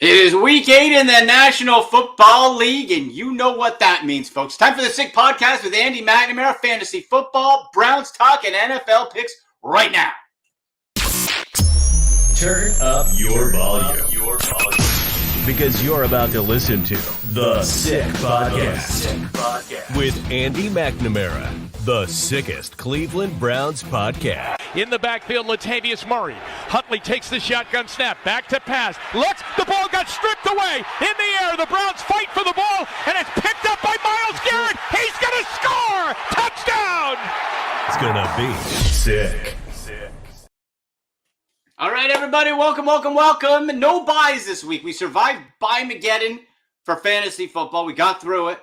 It is week 8 in the National Football League, and you know what that means, folks. Time for the Sick Podcast with Andy McNamara, fantasy football, Browns talk, and NFL picks right now. Turn up your volume. Because you're about to listen to The Sick Podcast with Andy McNamara, the sickest Cleveland Browns podcast. In the backfield, Latavius Murray. Huntley takes the shotgun snap. Back to pass. Looks. The ball got stripped away. In the air. The Browns fight for the ball. And it's picked up by Myles Garrett. He's going to score. Touchdown. It's going to be sick. All right, everybody. Welcome. No buys this week. We survived Buy-Mageddon for fantasy football. We got through it.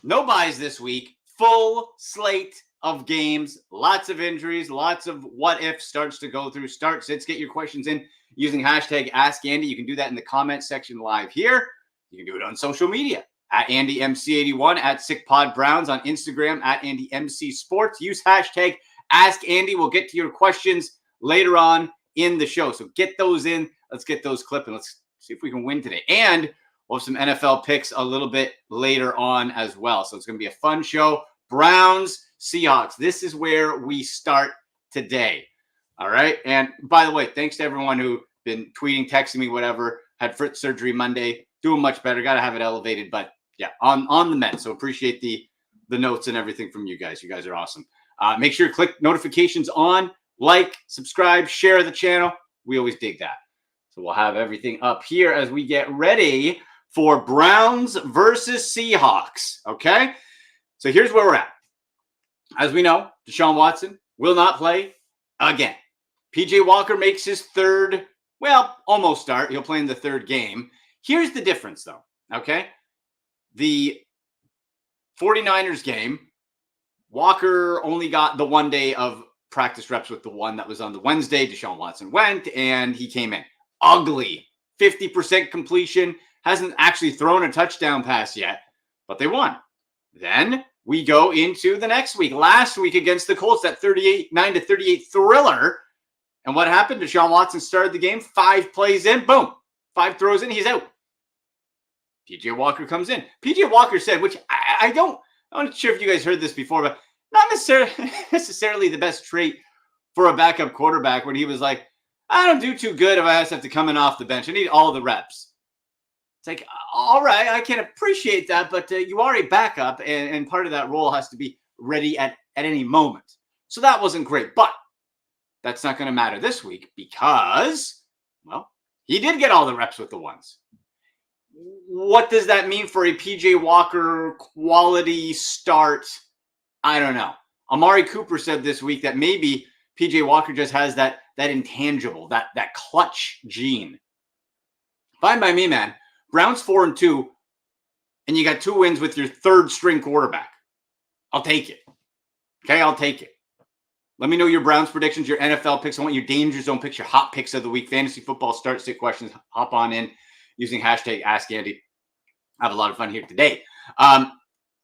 No buys this week. Full slate of games, lots of injuries, lots of what if starts to go through. Start sits. Get your questions in using hashtag Ask Andy. You can do that in the comment section live here. You can do it on social media at AndyMC81, at SickPodBrowns on Instagram, at AndyMCSports. Use hashtag Ask Andy. We'll get to your questions later on in the show. So get those in. Let's get those clipping. Let's see if we can win today. And we'll have some NFL picks a little bit later on as well. So it's going to be a fun show. Browns, Seahawks. This is where we start today. All right. And by the way, thanks to everyone who been tweeting, texting me, whatever. Had foot surgery Monday. Doing much better. Got to have it elevated. But yeah, on the mend. So appreciate the notes and everything from you guys. You guys are awesome. Make sure you click notifications on, like, subscribe, share the channel. We always dig that. So we'll have everything up here as we get ready for Browns versus Seahawks. Okay. So here's where we're at. As we know, Deshaun Watson will not play again. PJ Walker makes his third, almost start. He'll play in the third game. Here's the difference, though, okay? The 49ers game, Walker only got the 1 day of practice reps with the one that was on the Wednesday. Deshaun Watson went, and he came in. Ugly. 50% completion. Hasn't actually thrown a touchdown pass yet, but they won. Then we go into the next week. Last week against the Colts, that 9-38 thriller. And what happened? Deshaun Watson started the game, 5 plays in, boom. 5 throws in, he's out. PJ Walker comes in. PJ Walker said, which I'm not sure if you guys heard this before, but not necessarily the best trait for a backup quarterback, when he was like, I don't do too good if I have to come in off the bench. I need all the reps. It's like, all right, I can appreciate that, but you are a backup, and part of that role has to be ready at any moment. So that wasn't great, but that's not going to matter this week because, he did get all the reps with the ones. What does that mean for a PJ Walker quality start? I don't know. Amari Cooper said this week that maybe PJ Walker just has that intangible, that clutch gene. Fine by me, man. Browns 4-2, and you got 2 wins with your third string quarterback. I'll take it. Okay, I'll take it. Let me know your Browns predictions, your NFL picks. I want your danger zone picks, your hot picks of the week. Fantasy football start sit questions. Hop on in using hashtag Ask Andy. I have a lot of fun here today.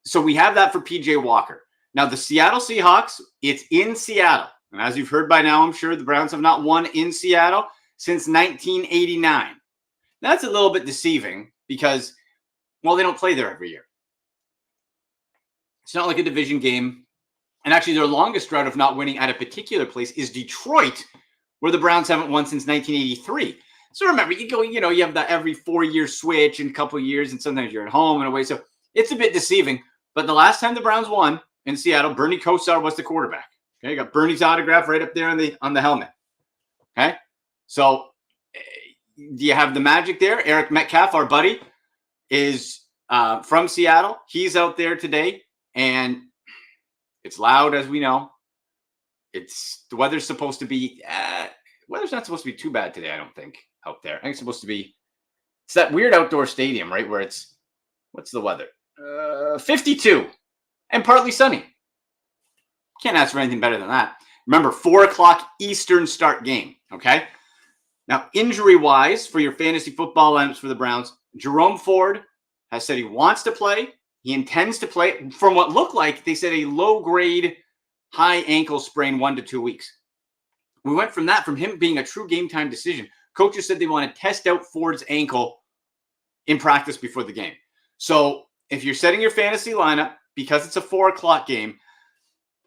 So we have that for PJ Walker. Now the Seattle Seahawks, it's in Seattle. And as you've heard by now, I'm sure the Browns have not won in Seattle since 1989. That's a little bit deceiving because, they don't play there every year. It's not like a division game. And actually, their longest drought of not winning at a particular place is Detroit, where the Browns haven't won since 1983. So remember, you have that every 4-year switch in a couple of years, and sometimes you're at home and away. So it's a bit deceiving. But the last time the Browns won in Seattle, Bernie Kosar was the quarterback. Okay, you got Bernie's autograph right up there on the helmet. Okay, so do you have the magic there? Eric Metcalf, our buddy, is from Seattle. He's out there today, and it's loud, as we know. The weather's supposed to be weather's not supposed to be too bad today, I don't think, out there. I think it's supposed to be, it's that weird outdoor stadium, right, where it's, what's the weather? 52 and partly sunny. Can't ask for anything better than that. Remember, 4 o'clock Eastern start game, okay? Now, injury-wise, for your fantasy football lineups for the Browns, Jerome Ford has said he wants to play. He intends to play. From what looked like, they said a low-grade, high ankle sprain, 1 to 2 weeks. We went from him being a true game-time decision. Coaches said they want to test out Ford's ankle in practice before the game. So if you're setting your fantasy lineup, because it's a 4:00 game,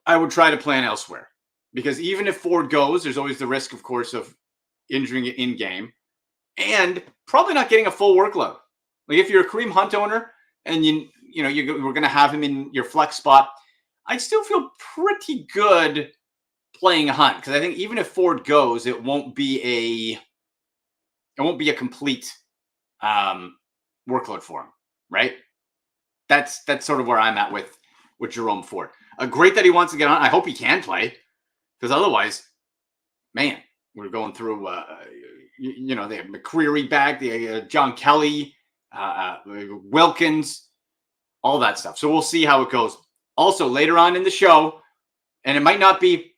I would try to plan elsewhere. Because even if Ford goes, there's always the risk, of course, of injuring it in game and probably not getting a full workload. Like if you're a Kareem Hunt owner and we're going to have him in your flex spot, I'd still feel pretty good playing Hunt, because I think even if Ford goes, it won't be a complete workload for him, right? That's sort of where I'm at with Jerome Ford. Great that he wants to get on. I hope he can play, because otherwise, man, we're going through. They have McCreary back, John Kelly, Wilkins, all that stuff. So we'll see how it goes. Also, later on in the show, and it might not be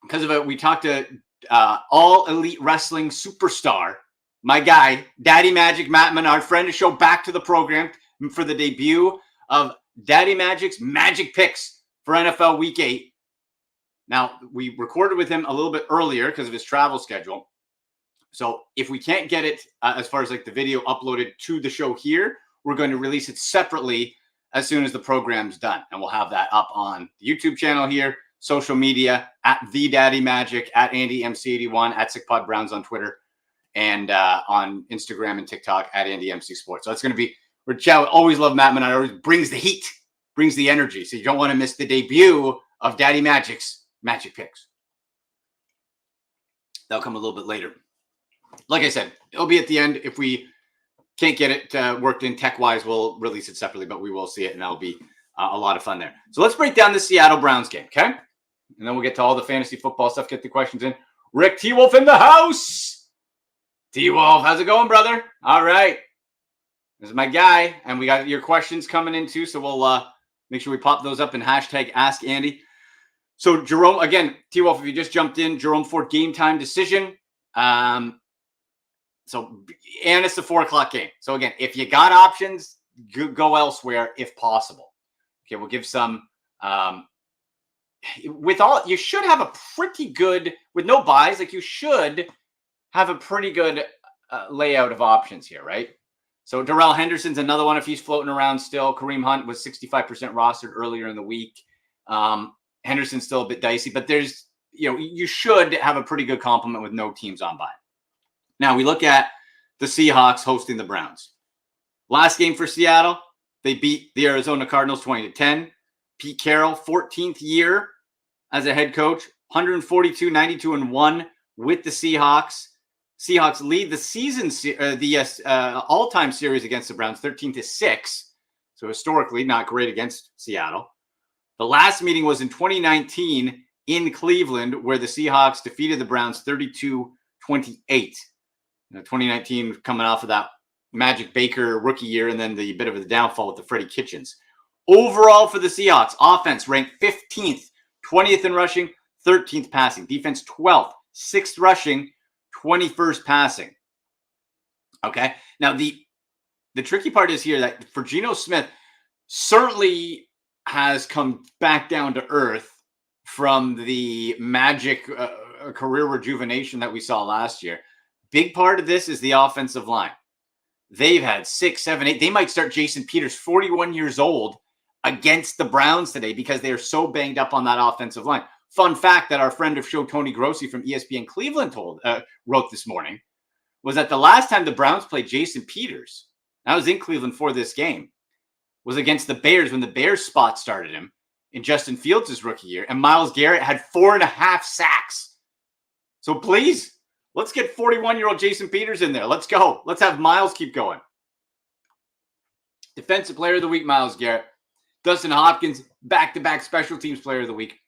because of it, we talked to All Elite Wrestling superstar, my guy, Daddy Magic Matt Menard, friend of the show, back to the program for the debut of Daddy Magic's Magic Picks for NFL Week 8. Now, we recorded with him a little bit earlier because of his travel schedule. So if we can't get it as far as like the video uploaded to the show here, we're going to release it separately as soon as the program's done. And we'll have that up on the YouTube channel here, social media, at The Daddy Magic, at AndyMC81, at SickPod Browns on Twitter, and on Instagram and TikTok at AndyMC Sports. So it's going to be, always love Matt Menard, always brings the heat, brings the energy. So you don't want to miss the debut of Daddy Magic's Magic Picks. That'll come a little bit later. Like I said, it'll be at the end. If we can't get it worked in tech-wise, we'll release it separately, but we will see it, and that'll be a lot of fun there. So let's break down the Seattle Browns game, okay? And then we'll get to all the fantasy football stuff, get the questions in. Rick T-Wolf in the house! T-Wolf, how's it going, brother? All right. This is my guy, and we got your questions coming in too, so we'll make sure we pop those up in hashtag Ask Andy. So Jerome, again, T-Wolf, if you just jumped in, Jerome Ford game time decision. And it's a 4:00 game. So again, if you got options, go elsewhere if possible. Okay, we'll give some. You should have a pretty good, with no buys, like you should have a pretty good layout of options here, right? So Darrell Henderson's another one if he's floating around still. Kareem Hunt was 65% rostered earlier in the week. Henderson's still a bit dicey, but there's, you should have a pretty good complement with no teams on bye. Now we look at the Seahawks hosting the Browns. Last game for Seattle, they beat the Arizona Cardinals 20-10. Pete Carroll, 14th year as a head coach, 142, 92-1 with the Seahawks. Seahawks lead the season, all-time series against the Browns, 13-6. So historically, not great against Seattle. The last meeting was in 2019 in Cleveland, where the Seahawks defeated the Browns 32-28. 2019 coming off of that Magic Baker rookie year, and then the bit of the downfall with the Freddie Kitchens. Overall for the Seahawks, offense ranked 15th, 20th in rushing, 13th passing. Defense 12th, 6th rushing, 21st passing. Okay. Now the tricky part is here that for Geno Smith certainly has come back down to earth from the magic career rejuvenation that we saw last year. Big part of this is the offensive line. They've had 6, 7, 8. They might start Jason Peters, 41 years old, against the Browns today because they are so banged up on that offensive line. Fun fact that our friend of show, Tony Grossi from ESPN Cleveland wrote this morning was that the last time the Browns played Jason Peters, I was in Cleveland for this game, was against the Bears when the Bears spot started him in Justin Fields' rookie year, and Myles Garrett had 4.5 sacks. So please, let's get 41-year-old Jason Peters in there. Let's go. Let's have Myles keep going. Defensive Player of the Week, Myles Garrett. Dustin Hopkins, back-to-back Special Teams Player of the Week.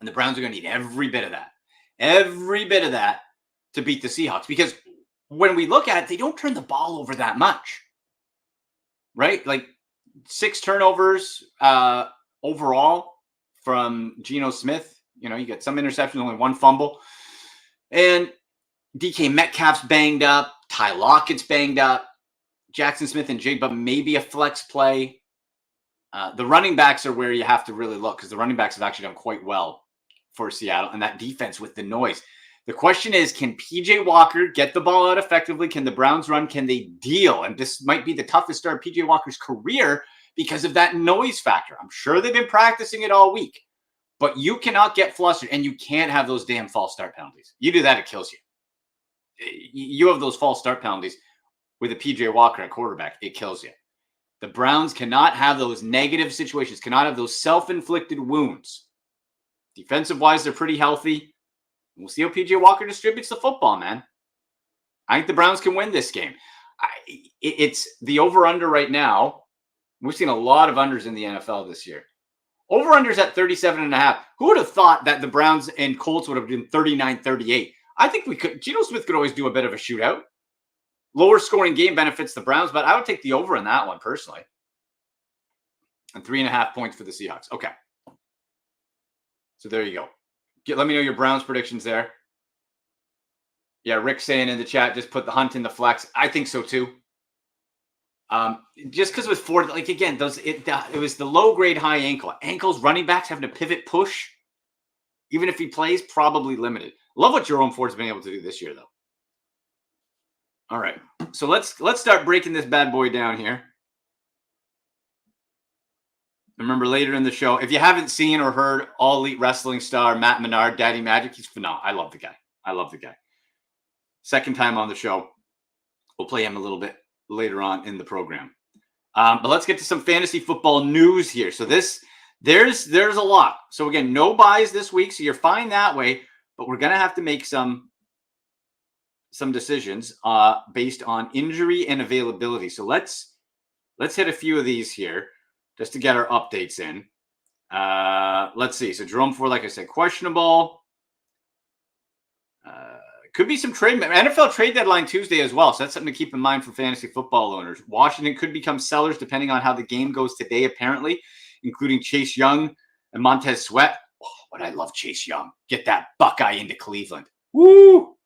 And the Browns are going to need every bit of that to beat the Seahawks. Because when we look at it, they don't turn the ball over that much, right? Like 6 turnovers overall from Geno Smith. You get some interceptions, only 1 fumble. And DK Metcalf's banged up. Ty Lockett's banged up. Jackson Smith and Jigba maybe a flex play. The running backs are where you have to really look because the running backs have actually done quite well for Seattle. And that defense with the noise. The question is, can PJ Walker get the ball out effectively? Can the Browns run? Can they deal? And this might be the toughest start of PJ Walker's career because of that noise factor. I'm sure they've been practicing it all week, but you cannot get flustered, and you can't have those damn false start penalties. You do that, it kills you. You have those false start penalties with a PJ Walker at quarterback, it kills you. The Browns cannot have those negative situations, cannot have those self-inflicted wounds. Defensive-wise, they're pretty healthy. We'll see how PJ Walker distributes the football, man. I think the Browns can win this game. It's the over-under right now. We've seen a lot of unders in the NFL this year. Over-unders at 37.5. Who would have thought that the Browns and Colts would have been 39-38? I think we could. Geno Smith could always do a bit of a shootout. Lower scoring game benefits the Browns, but I would take the over in that one personally. And 3.5 points for the Seahawks. Okay. So there you go. Let me know your Browns predictions there. Yeah, Rick saying in the chat, just put the Hunt in the flex. I think so too. Just because with Ford, like again, it was the low grade high ankle. Ankles, running backs having to pivot push. Even if he plays, probably limited. Love what Jerome Ford's been able to do this year, though. All right, so let's start breaking this bad boy down here. Remember later in the show, if you haven't seen or heard All Elite Wrestling star Matt Menard, Daddy Magic, he's phenomenal. I love the guy. Second time on the show. We'll play him a little bit later on in the program. But let's get to some fantasy football news here. So there's a lot. So again, no buys this week, so you're fine that way. But we're gonna have to make some decisions based on injury and availability. So let's hit a few of these here just to get our updates in. Let's see. So Jerome Ford, like I said, questionable. Could be some trade. NFL trade deadline Tuesday as well. So that's something to keep in mind for fantasy football owners. Washington could become sellers depending on how the game goes today, apparently, including Chase Young and Montez Sweat. Oh, but I love Chase Young. Get that Buckeye into Cleveland. Woo!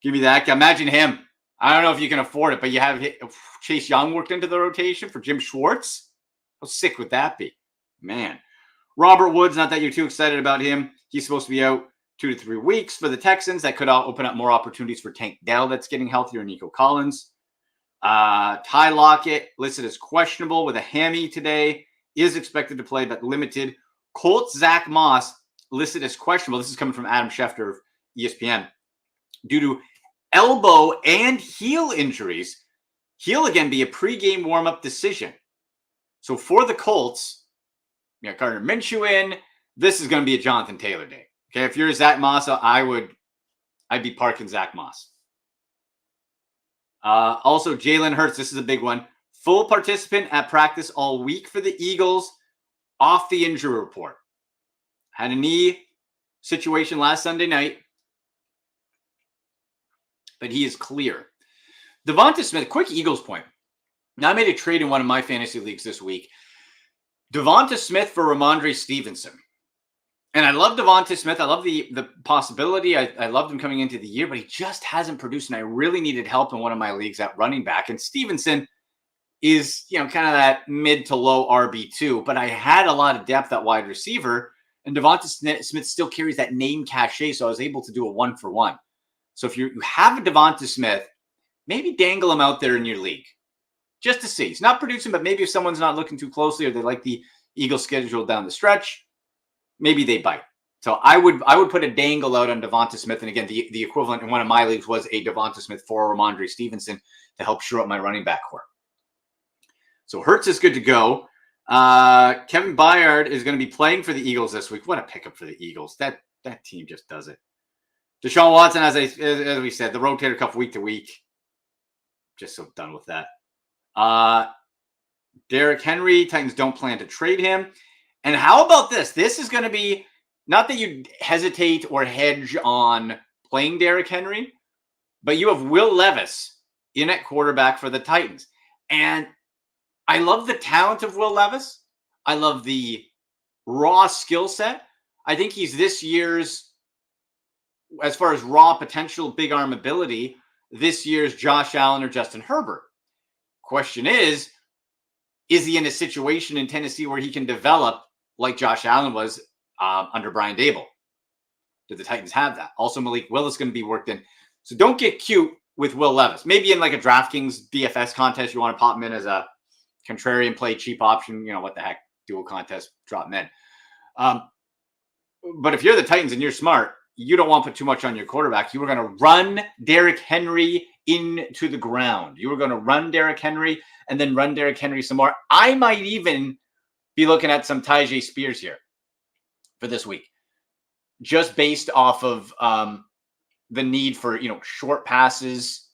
Give me that. Imagine him. I don't know if you can afford it, but you have Chase Young worked into the rotation for Jim Schwartz. How sick would that be? Man. Robert Woods, not that you're too excited about him. He's supposed to be out 2 to 3 weeks for the Texans. That could open up more opportunities for Tank Dell that's getting healthier, Nico Collins. Ty Lockett, listed as questionable with a hammy today, is expected to play, but limited. Colts Zach Moss, listed as questionable. This is coming from Adam Schefter of ESPN. Due to elbow and heel injuries, he'll again be a pregame warm-up decision. So for the Colts, you got Gardner Minshew in. This is going to be a Jonathan Taylor day. Okay, if you're Zach Moss, I'd be parking Zach Moss. Also, Jalen Hurts, this is a big one. Full participant at practice all week for the Eagles, off the injury report. Had a knee situation last Sunday night, but he is clear. Devonta Smith, quick Eagles point. Now, I made a trade in one of my fantasy leagues this week. Devonta Smith for Ramondre Stevenson. And I love Devonta Smith. I love the possibility. I loved him coming into the year, but he just hasn't produced, and I really needed help in one of my leagues at running back. And Stevenson is, kind of that mid to low RB2, but I had a lot of depth at wide receiver, and Devonta Smith still carries that name cachet, so I was able to do a 1-for-1. So if you have a Devonta Smith, maybe dangle him out there in your league just to see. He's not producing, but maybe if someone's not looking too closely or they like the Eagles schedule down the stretch, maybe they bite. So I would put a dangle out on Devonta Smith. And again, the equivalent in one of my leagues was a Devonta Smith for Ramondre Stevenson to help shore up my running back core. So Hurts is good to go. Kevin Byard is going to be playing for the Eagles this week. What a pickup for the Eagles. That team just does it. Deshaun Watson, as we said, the rotator cuff week to week. Just so done with that. Derrick Henry, Titans don't plan to trade him. And how about this? This is going to be, not that you hesitate or hedge on playing Derrick Henry, but you have Will Levis in at quarterback for the Titans. And I love the talent of Will Levis. I love the raw skill set. I think he's this year's, as far as raw potential big arm ability, this year's Josh Allen or Justin Herbert. Question is he in a situation in Tennessee where he can develop like Josh Allen was under Brian Dable? do the Titans have that? Also, Malik Willis is going to be worked in. So don't get cute with Will Levis. Maybe in like a DraftKings DFS contest, you want to pop him in as a contrarian play, cheap option. You know, what the heck, dual contest, drop him in. But if you're the Titans and you're smart, you don't want to put too much on your quarterback. You were going to run Derrick Henry into the ground. You were going to run Derrick Henry and then run Derrick Henry some more. I might even be looking at some Tyjae Spears here for this week, just based off of the need for, short passes,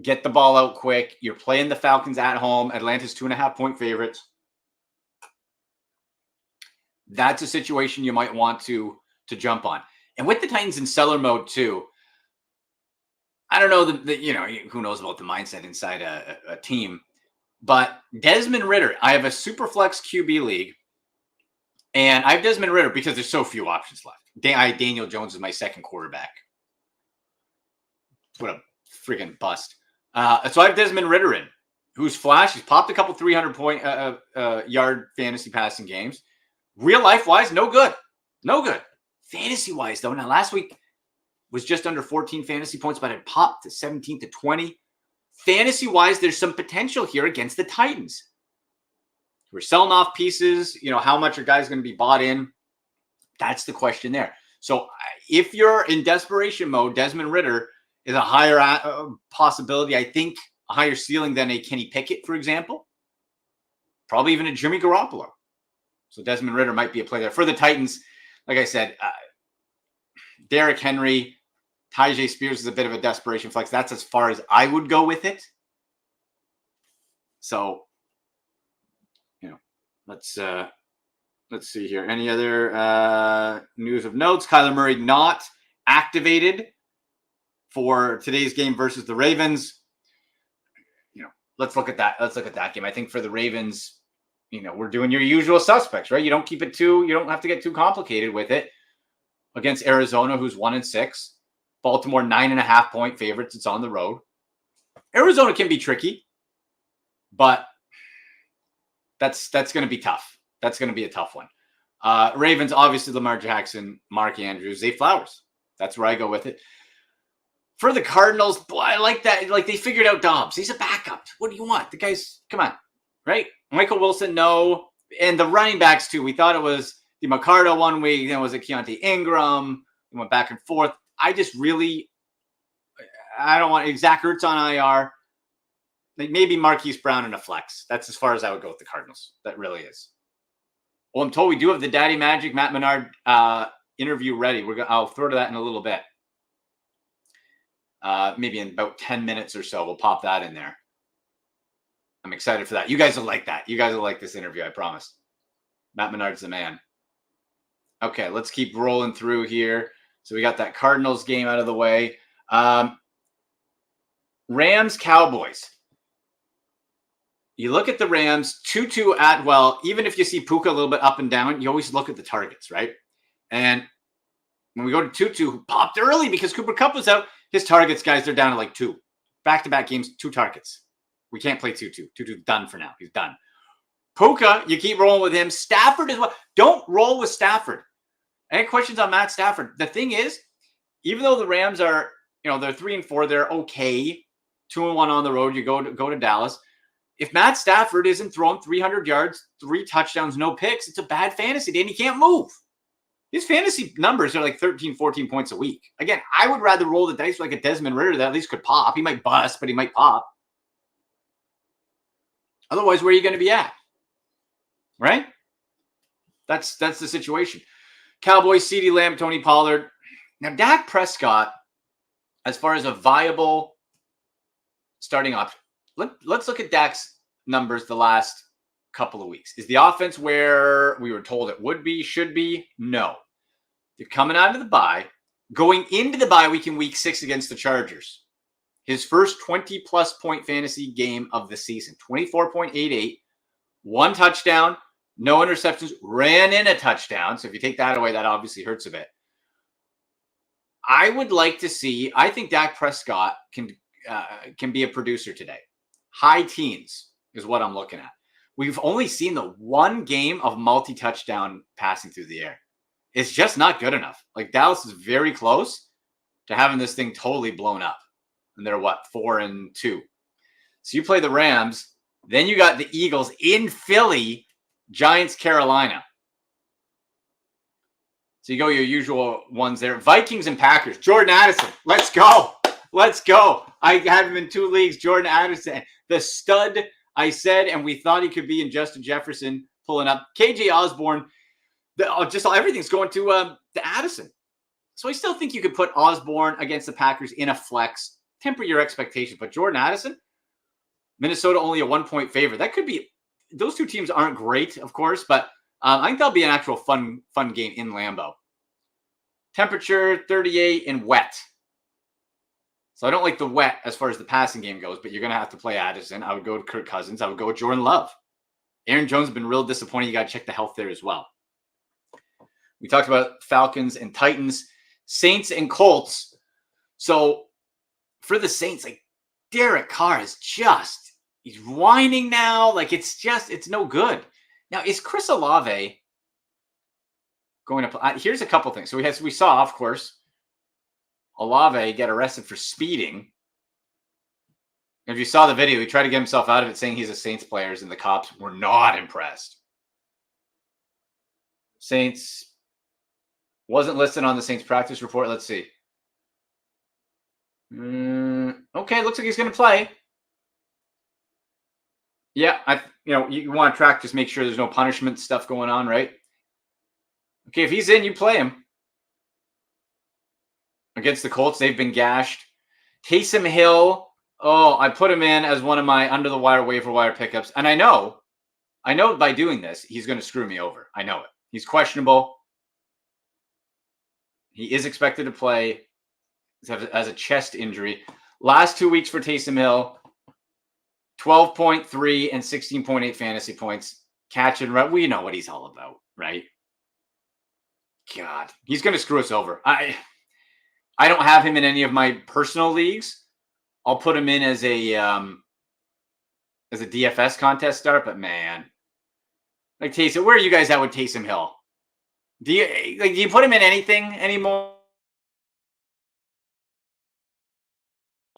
get the ball out quick. You're playing the Falcons at home. Atlanta's 2.5-point favorites. That's a situation you might want to jump on. And with the Titans in seller mode too, I don't know who knows about the mindset inside a team, but Desmond Ridder, I have a super flex QB league, and I have Desmond Ridder because there's so few options left. Daniel Jones is my second quarterback. What a freaking bust. So I have Desmond Ridder in, who's flashed. He's popped a couple 300-point yard fantasy passing games. Real life wise, no good. No good. Fantasy wise, though, now last week was just under 14 fantasy points, but it popped to 17 to 20. Fantasy wise, there's some potential here against the Titans. We're selling off pieces. How much are guys going to be bought in? That's the question there. So if you're in desperation mode, Desmond Ridder is a higher possibility. I think a higher ceiling than a Kenny Pickett, for example. Probably even a Jimmy Garoppolo. So Desmond Ridder might be a play there. For the Titans, like I said, Derrick Henry, Tyjae Spears is a bit of a desperation flex. That's as far as I would go with it. So, let's see here. Any other news of notes? Kyler Murray not activated for today's game versus the Ravens. Let's look at that. Let's look at that game. I think for the Ravens, we're doing your usual suspects, right? You don't have to get too complicated with it. Against Arizona, who's 1-6. Baltimore, 9.5-point favorites. It's on the road. Arizona can be tricky, but that's going to be tough. That's going to be a tough one. Ravens, obviously Lamar Jackson, Mark Andrews, Zay Flowers. That's where I go with it. For the Cardinals, boy, I like that. Like, they figured out Dobbs. He's a backup. What do you want? The guy's, come on, right? Michael Wilson, no. And the running backs, too. We thought it was DeMarcado one week. Then was it Keontae Ingram? We went back and forth. I don't want Zach Ertz on IR. Like maybe Marquise Brown in a flex. That's as far as I would go with the Cardinals. That really is. Well, I'm told we do have the Daddy Magic Matt Menard interview ready. I'll throw to that in a little bit. Maybe in about 10 minutes or so, we'll pop that in there. I'm excited for that. You guys will like that. You guys will like this interview, I promise. Matt Menard's the man. Okay, let's keep rolling through here. So we got that Cardinals game out of the way. Rams, Cowboys. You look at the Rams, Tutu Atwell, even if you see Puka a little bit up and down, you always look at the targets, right? And when we go to Tutu, who popped early because Cooper Kupp was out, his targets, guys, they're down to like 2. Back-to-back games, 2 targets. We can't play Tutu. Tutu's done for now. He's done. Puka, you keep rolling with him. Stafford as well. Don't roll with Stafford. Any questions on Matt Stafford? The thing is, even though the Rams are, they're 3-4, they're okay. 2-1 on the road. You go to Dallas. If Matt Stafford isn't throwing 300 yards, 3 touchdowns, no picks, it's a bad fantasy day and he can't move. His fantasy numbers are like 13, 14 points a week. Again, I would rather roll the dice like a Desmond Ridder that at least could pop. He might bust, but he might pop. Otherwise, where are you going to be at? Right? That's the situation. Cowboys, CeeDee Lamb, Tony Pollard. Now, Dak Prescott, as far as a viable starting option, let's look at Dak's numbers the last couple of weeks. Is the offense where we were told it would be, should be? No. They're coming out of the bye. Going into the bye week in week 6 against the Chargers. His first 20-plus point fantasy game of the season. 24.88. 1 touchdown. No interceptions. Ran in a touchdown. So if you take that away, that obviously hurts a bit. I would like to see, I think Dak Prescott can be a producer today. High teens is what I'm looking at. We've only seen the 1 game of multi-touchdown passing through the air. is just not good enough. Like Dallas is very close to having this thing totally blown up. And they're 4-2. So you play the Rams, then you got the Eagles in Philly, Giants, Carolina. So you go your usual ones there. Vikings and Packers. Jordan Addison. Let's go. Let's go. I have him in 2 leagues. Jordan Addison, the stud I said, and we thought he could be in Justin Jefferson pulling up. KJ Osborne. Everything's going to Addison. So I still think you could put Osborne against the Packers in a flex. Temper your expectations. But Jordan Addison, Minnesota only a 1-point favorite. That could be – those two teams aren't great, of course, but I think that'll be an actual fun game in Lambeau. Temperature 38 and wet. So I don't like the wet as far as the passing game goes, but you're going to have to play Addison. I would go with Kirk Cousins. I would go with Jordan Love. Aaron Jones has been real disappointing. You got to check the health there as well. We talked about Falcons and Titans, Saints and Colts. So for the Saints, like Derek Carr is just, he's whining now. Like it's no good. Now, is Chris Olave going to play? Here's a couple things. So we saw, of course, Olave get arrested for speeding. If you saw the video, he tried to get himself out of it saying he's a Saints player, and the cops were not impressed. Saints wasn't listed on the Saints practice report. Let's see. Okay, looks like he's going to play. Yeah, you want to track, just make sure there's no punishment stuff going on, right? Okay, if he's in, you play him. Against the Colts, they've been gashed. Taysom Hill, I put him in as one of my under-the-wire waiver wire pickups. And I know by doing this, he's going to screw me over. I know it. He's questionable. He is expected to play as a chest injury. Last 2 weeks for Taysom Hill, 12.3 and 16.8 fantasy points. Catch and run. We know what he's all about, right? God, he's going to screw us over. I don't have him in any of my personal leagues. I'll put him in as a DFS contest start, but man, like Taysom, where are you guys at with Taysom Hill? Do you put him in anything anymore?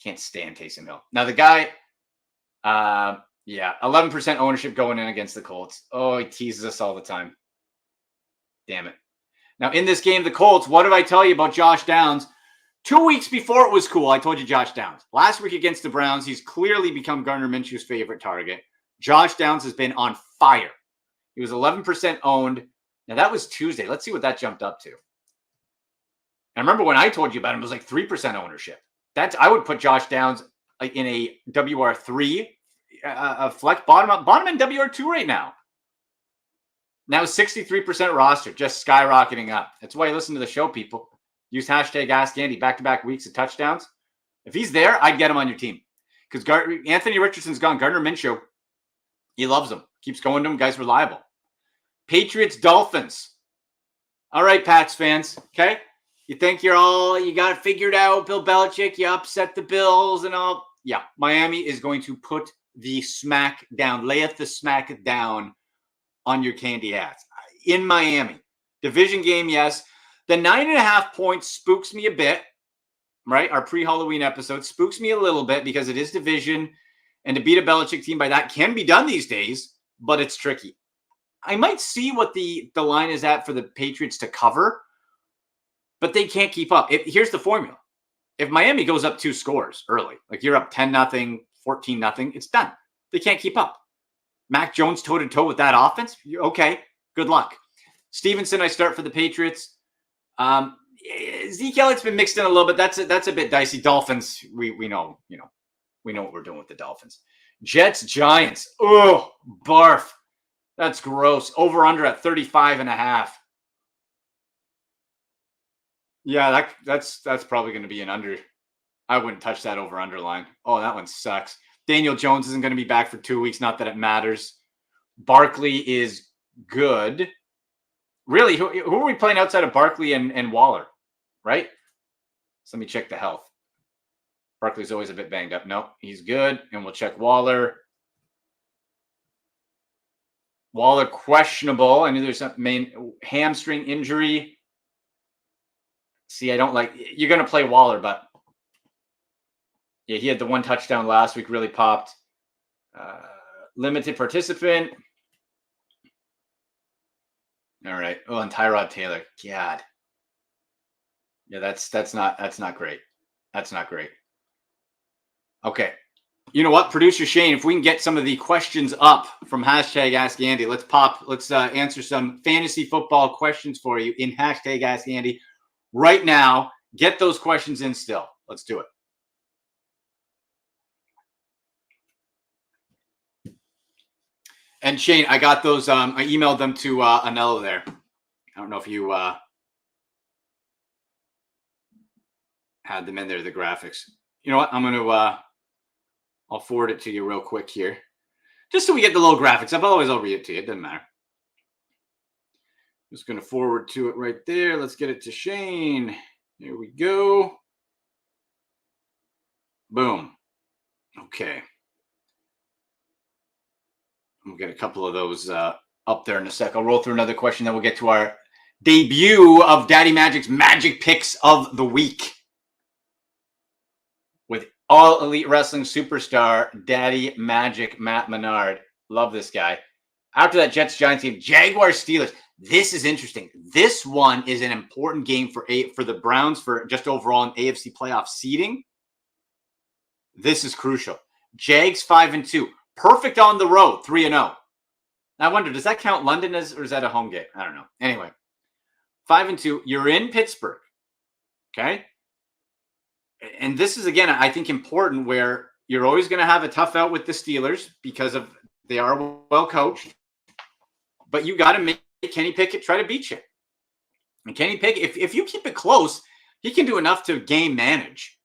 Can't stand Taysom Hill. Now the guy, 11% ownership going in against the Colts. Oh, he teases us all the time. Damn it. Now in this game, the Colts, what did I tell you about Josh Downs? 2 weeks before it was cool, I told you Josh Downs. Last week against the Browns, he's clearly become Gardner Minshew's favorite target. Josh Downs has been on fire. He was 11% owned. Now, that was Tuesday. Let's see what that jumped up to. And I remember when I told you about him, it was like 3% ownership. I would put Josh Downs in a WR3, a flex, bottom in WR2 right now. Now 63% roster, just skyrocketing up. That's why you listen to the show, people. Use hashtag AskAndy, back-to-back weeks of touchdowns. If he's there, I'd get him on your team. Because Anthony Richardson's gone. Gardner Minshew, he loves him. Keeps going to him. Guy's reliable. Patriots, Dolphins. All right, Pats fans, okay? You think you got it figured out, Bill Belichick, you upset the Bills and all. Yeah, Miami is going to put the smack down, layeth the smack down on your candy hats. In Miami. Division game, yes. The 9.5 points spooks me a bit, right? Our pre-Halloween episode spooks me a little bit because it is division, and to beat a Belichick team by that can be done these days, but it's tricky. I might see what the line is at for the Patriots to cover, but they can't keep up. Here's the formula. If Miami goes up 2 scores early, like you're up 10-0, 14-0, it's done. They can't keep up. Mac Jones toe-to-toe with that offense? Okay, good luck. Stevenson, I start for the Patriots. Zeke Elliott's been mixed in a little bit. That's a bit dicey. Dolphins, we know what we're doing with the Dolphins. Jets, Giants. Oh, barf. That's gross. Over under at 35.5. Yeah, that's probably going to be an under. I wouldn't touch that over underline. Oh, that one sucks. Daniel Jones isn't going to be back for 2 weeks. Not that it matters. Barkley is good. Really, who are we playing outside of Barkley and Waller, right? So let me check the health. Barkley's always a bit banged up. No, he's good. And we'll check Waller. Waller questionable. I knew there's some main hamstring injury. See, I don't like, you're going to play Waller, but yeah, he had the 1 touchdown last week, really popped. Limited participant. All right. Oh, and Tyrod Taylor. God. Yeah, that's not great. That's not great. Okay. You know what, producer Shane, if we can get some of the questions up from hashtag Ask Andy, let's answer some fantasy football questions for you in hashtag Ask Andy right now. Get those questions in still. Let's do it. And Shane, I got those. I emailed them to Anello there. I don't know if you had them in there, the graphics. You know what? I'm going to I'll forward it to you real quick here. Just so we get the little graphics up. Otherwise, I'll read it to you. It doesn't matter. Just going to forward to it right there. Let's get it to Shane. Here we go. Boom. Okay. We'll get a couple of those up there in a sec. I'll roll through another question, then we'll get to our debut of Daddy Magic's Magic Picks of the Week with All Elite Wrestling superstar Daddy Magic Matt Menard. Love this guy. After that Jets-Giants game, Jaguars-Steelers. This is interesting. This one is an important game for the Browns for just overall in AFC playoff seeding. This is crucial. Jags 5-2. Perfect on the road, 3-0. I wonder, does that count London as, or is that a home game? I don't know. Anyway, 5-2. You're in Pittsburgh. Okay. And this is, again, I think important where you're always going to have a tough out with the Steelers because of they are well coached. But you got to make Kenny Pickett try to beat you. And Kenny Pickett, if you keep it close, he can do enough to game manage.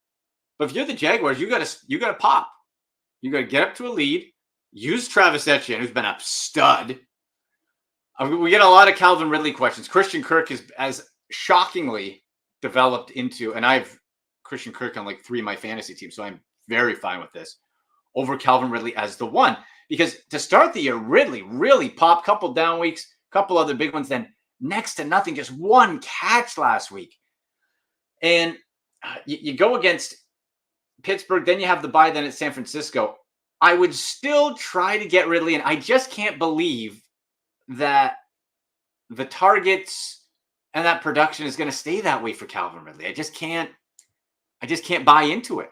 But if you're the Jaguars, you got to pop. You got to get up to a lead. Use Travis Etienne, who's been a stud. We get a lot of Calvin Ridley questions. Christian Kirk has shockingly developed into, and I've Christian Kirk on like 3 of my fantasy teams, so I'm very fine with this, over Calvin Ridley as the one. Because to start the year, Ridley really popped, couple down weeks, couple other big ones, then next to nothing, just 1 catch last week. And you go against Pittsburgh, then you have the bye, then at San Francisco. I would still try to get Ridley, and I just can't believe that the targets and that production is going to stay that way for Calvin Ridley. I just can't buy into it.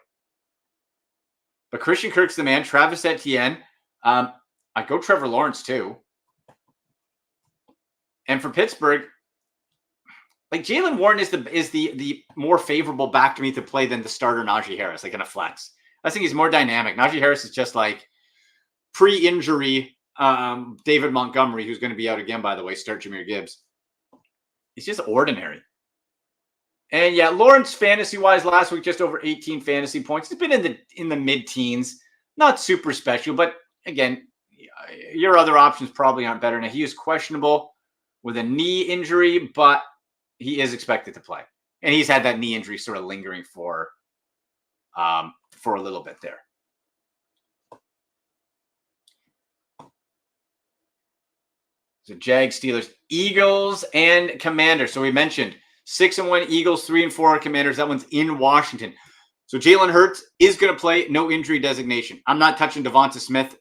But Christian Kirk's the man. Travis Etienne. I go Trevor Lawrence too. And for Pittsburgh, like Jalen Warren is the more favorable back to me to play than the starter Najee Harris, like in a flex. I think he's more dynamic. Najee Harris is just like pre-injury David Montgomery, who's going to be out again, by the way, start Jahmyr Gibbs. He's just ordinary. And yeah, Lawrence fantasy-wise last week, just over 18 fantasy points. He's been in the mid-teens. Not super special, but again, your other options probably aren't better. Now, he is questionable with a knee injury, but he is expected to play. And he's had that knee injury sort of lingering for a little bit there. So Jags, Steelers, Eagles, and Commanders. So we mentioned 6-1 Eagles, 3-4 Commanders. That one's in Washington. So Jalen Hurts is going to play, no injury designation. I'm not touching Devonta Smith.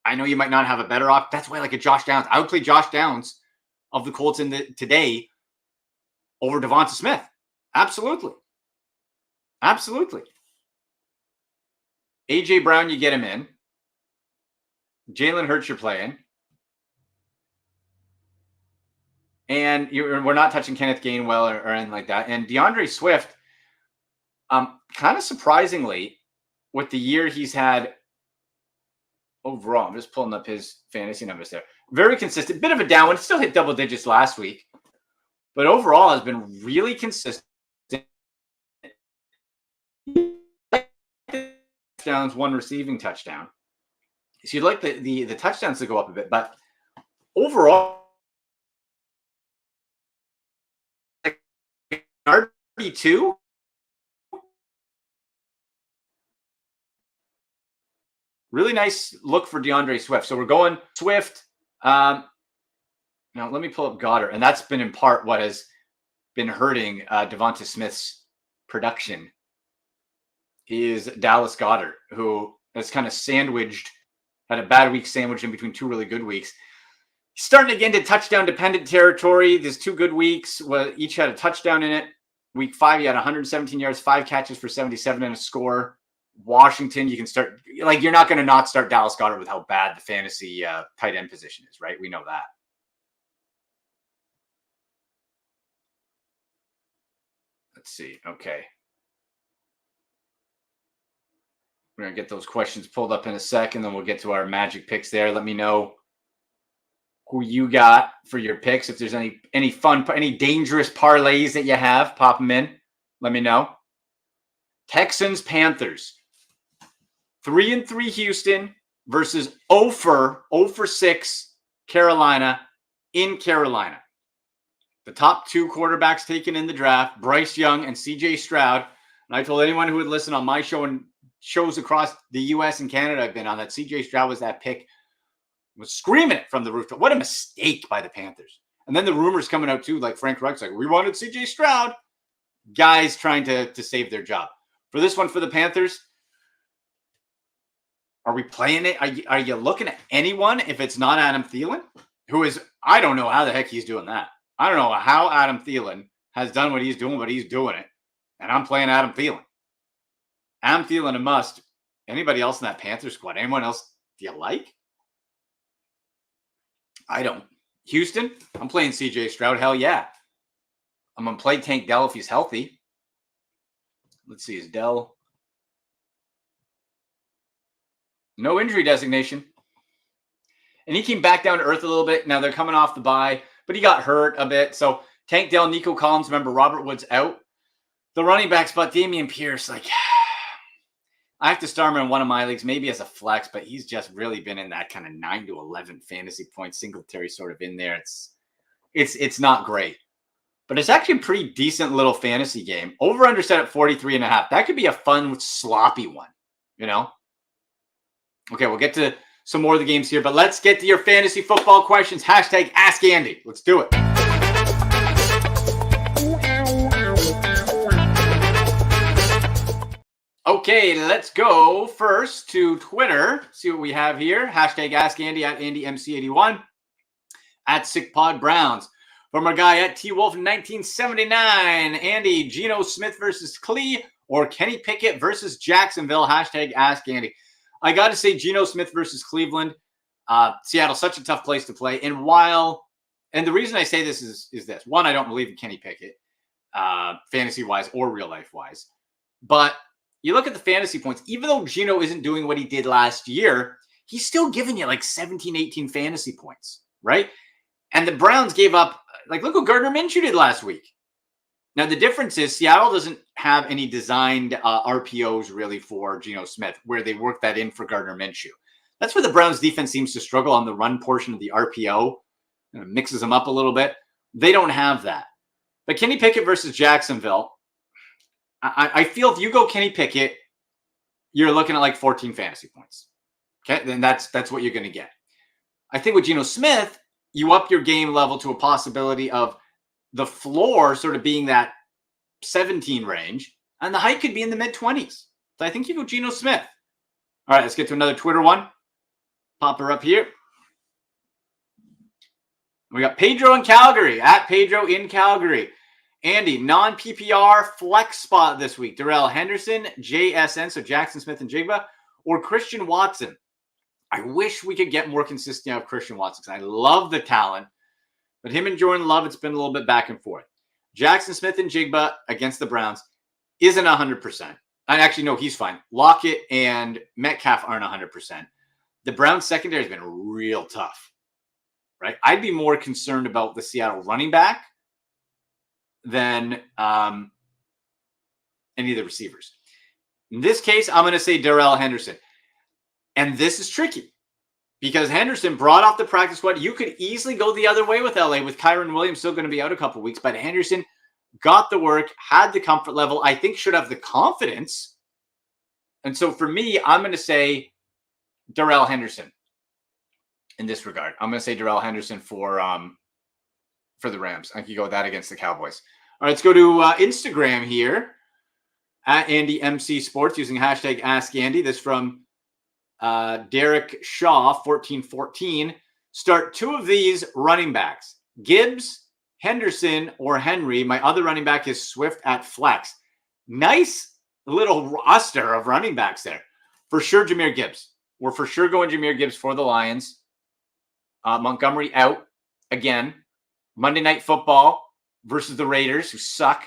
I know you might not have a better option. That's why, like a Josh Downs, I would play Josh Downs of the Colts today over Devonta Smith. Absolutely. Absolutely. A.J. Brown, you get him in. Jalen Hurts, you're playing. And we're not touching Kenneth Gainwell or anything like that. And DeAndre Swift, kind of surprisingly, with the year he's had overall, I'm just pulling up his fantasy numbers there. Very consistent. Bit of a down one. Still hit double digits last week. But overall has been really consistent. Touchdowns, 1 receiving touchdown. So you'd like the touchdowns to go up a bit. But overall, RB2, really nice look for DeAndre Swift. So we're going Swift. Now let me pull up Goddard, and that's been in part what has been hurting Devonta Smith's production is Dallas Goedert, who has kind of had a bad week sandwiched in between two really good weeks. He's starting to get into touchdown-dependent territory. There's 2 good weeks. Each had a touchdown in it. Week 5, he had 117 yards, 5 catches for 77 and a score. Washington, you can start – you're not going to not start Dallas Goedert with how bad the fantasy tight end position is, right? We know that. Let's see. Okay. We're going to get those questions pulled up in a second, then we'll get to our magic picks there. Let me know who you got for your picks. If there's any fun, any dangerous parlays that you have, pop them in. Let me know. Texans, Panthers. 3-3 Houston versus 0-6 Carolina in Carolina. The top 2 quarterbacks taken in the draft, Bryce Young and CJ Stroud. And I told anyone who would listen on my show and shows across the U.S. and Canada I've been on that CJ Stroud was that pick. Was screaming it from the rooftop. What a mistake by the Panthers. And then the rumors coming out too, like Frank Reich's like, we wanted CJ Stroud. Guys trying to save their job. For this one, for the Panthers, are we playing it? Are you looking at anyone if it's not Adam Thielen? Who is, I don't know how the heck he's doing that. I don't know how Adam Thielen has done what he's doing, but he's doing it. And I'm playing Adam Thielen. Adam Thielen a must. Anybody else in that Panther squad? Anyone else do you like? I don't. Houston, I'm playing CJ Stroud. Hell yeah. I'm going to play Tank Dell if he's healthy. Let's see. Is Dell? No injury designation. And he came back down to earth a little bit. Now they're coming off the bye, but he got hurt a bit. So Tank Dell, Nico Collins, remember Robert Woods out. The running back spot, Dameon Pierce, I have to start him in one of my leagues, maybe as a flex, but he's just really been in that kind of 9 to 11 fantasy points, Singletary sort of in there. It's not great, but it's actually a pretty decent little fantasy game. Over under set at 43.5. That could be a fun, sloppy one, you know? Okay, we'll get to some more of the games here, but let's get to your fantasy football questions. Hashtag Ask Andy. Let's do it. Okay, let's go first to Twitter. See what we have here. Hashtag Ask Andy at AndyMC81 at SickPod Browns. From our guy at T-Wolf in 1979. Andy, Geno Smith versus Clee or Kenny Pickett versus Jacksonville. Hashtag Ask Andy. I got to say Geno Smith versus Cleveland. Seattle's such a tough place to play. And the reason I say this is this. One, I don't believe in Kenny Pickett, fantasy-wise or real-life-wise. But you look at the fantasy points, even though Geno isn't doing what he did last year, he's still giving you 17, 18 fantasy points, right? And the Browns gave up, look what Gardner Minshew did last week. Now, the difference is Seattle doesn't have any designed RPOs really for Geno Smith, where they work that in for Gardner Minshew. That's where the Browns defense seems to struggle on the run portion of the RPO. It mixes them up a little bit. They don't have that. But Kenny Pickett versus Jacksonville, I feel if you go Kenny Pickett, you're looking at 14 fantasy points. Okay, then that's what you're going to get. I think with Geno Smith, you up your game level to a possibility of the floor sort of being that 17 range, and the height could be in the mid-20s. So I think you go Geno Smith. All right, let's get to another Twitter one. Pop her up here. We got Pedro in Calgary, at Pedro in Calgary. Andy, non-PPR flex spot this week. Darrell Henderson, JSN, so Jackson Smith-Njigba, or Christian Watson. I wish we could get more consistency out of Christian Watson because I love the talent. But him and Jordan Love, it's been a little bit back and forth. Jackson Smith-Njigba against the Browns isn't 100%. And actually, no, he's fine. Lockett and Metcalf aren't 100%. The Browns secondary has been real tough, right? I'd be more concerned about the Seattle running back than any of the receivers. In this case, I'm going to say Darrell Henderson. And this is tricky because Henderson brought off the practice squad. You could easily go the other way with LA with Kyron Williams still going to be out a couple weeks, but Henderson got the work, had the comfort level, I think should have the confidence. And so for me, I'm going to say Darrell Henderson in this regard. I'm going to say Darrell Henderson for the Rams. I could go with that against the Cowboys. right, let's go to Instagram here at Andy MC Sports using hashtag Ask Andy. This from Derek Shaw 1414. Start 2 of these running backs: Gibbs, Henderson, or Henry. My other running back is Swift at flex. Nice little roster of running backs there. For sure, Jahmyr Gibbs. We're for sure going Jahmyr Gibbs for the Lions. Montgomery out again. Monday Night Football versus the Raiders, who suck.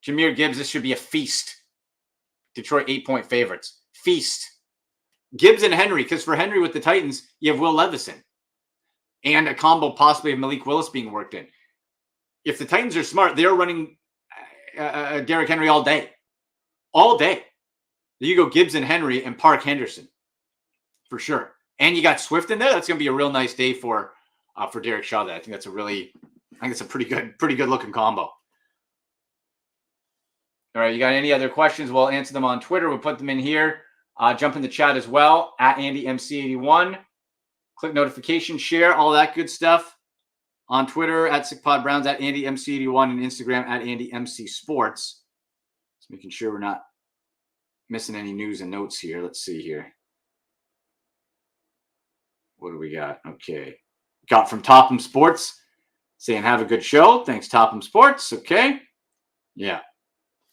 Jahmyr Gibbs, this should be a feast. Detroit 8-point favorites. Feast. Gibbs and Henry, because for Henry with the Titans, you have Will Levinson. And a combo possibly of Malik Willis being worked in. If the Titans are smart, they're running Derrick Henry all day. All day. You go Gibbs and Henry and Park Henderson. For sure. And you got Swift in there. That's going to be a real nice day for Derek Shaw. I think that's a pretty good looking combo. All right. You got any other questions? We'll answer them on Twitter. We'll put them in here. Jump in the chat as well at AndyMC81. Click notification, share, all that good stuff. On Twitter at SickPodBrowns, at AndyMC81, and Instagram at AndyMCSports. Just making sure we're not missing any news and notes here. Let's see here. What do we got? Okay. Got from Topham Sports saying have a good show. Thanks, Topham Sports. Okay. Yeah.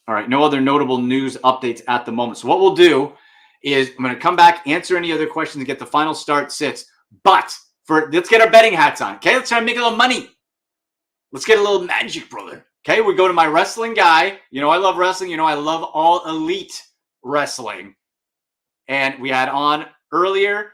All right. No other notable news updates at the moment. So what we'll do is I'm going to come back, answer any other questions, and get the final start sits. But let's get our betting hats on. Okay. Let's try and make a little money. Let's get a little magic, brother. Okay. We go to my wrestling guy. You know, I love wrestling. You know, I love All Elite Wrestling. And we had on earlier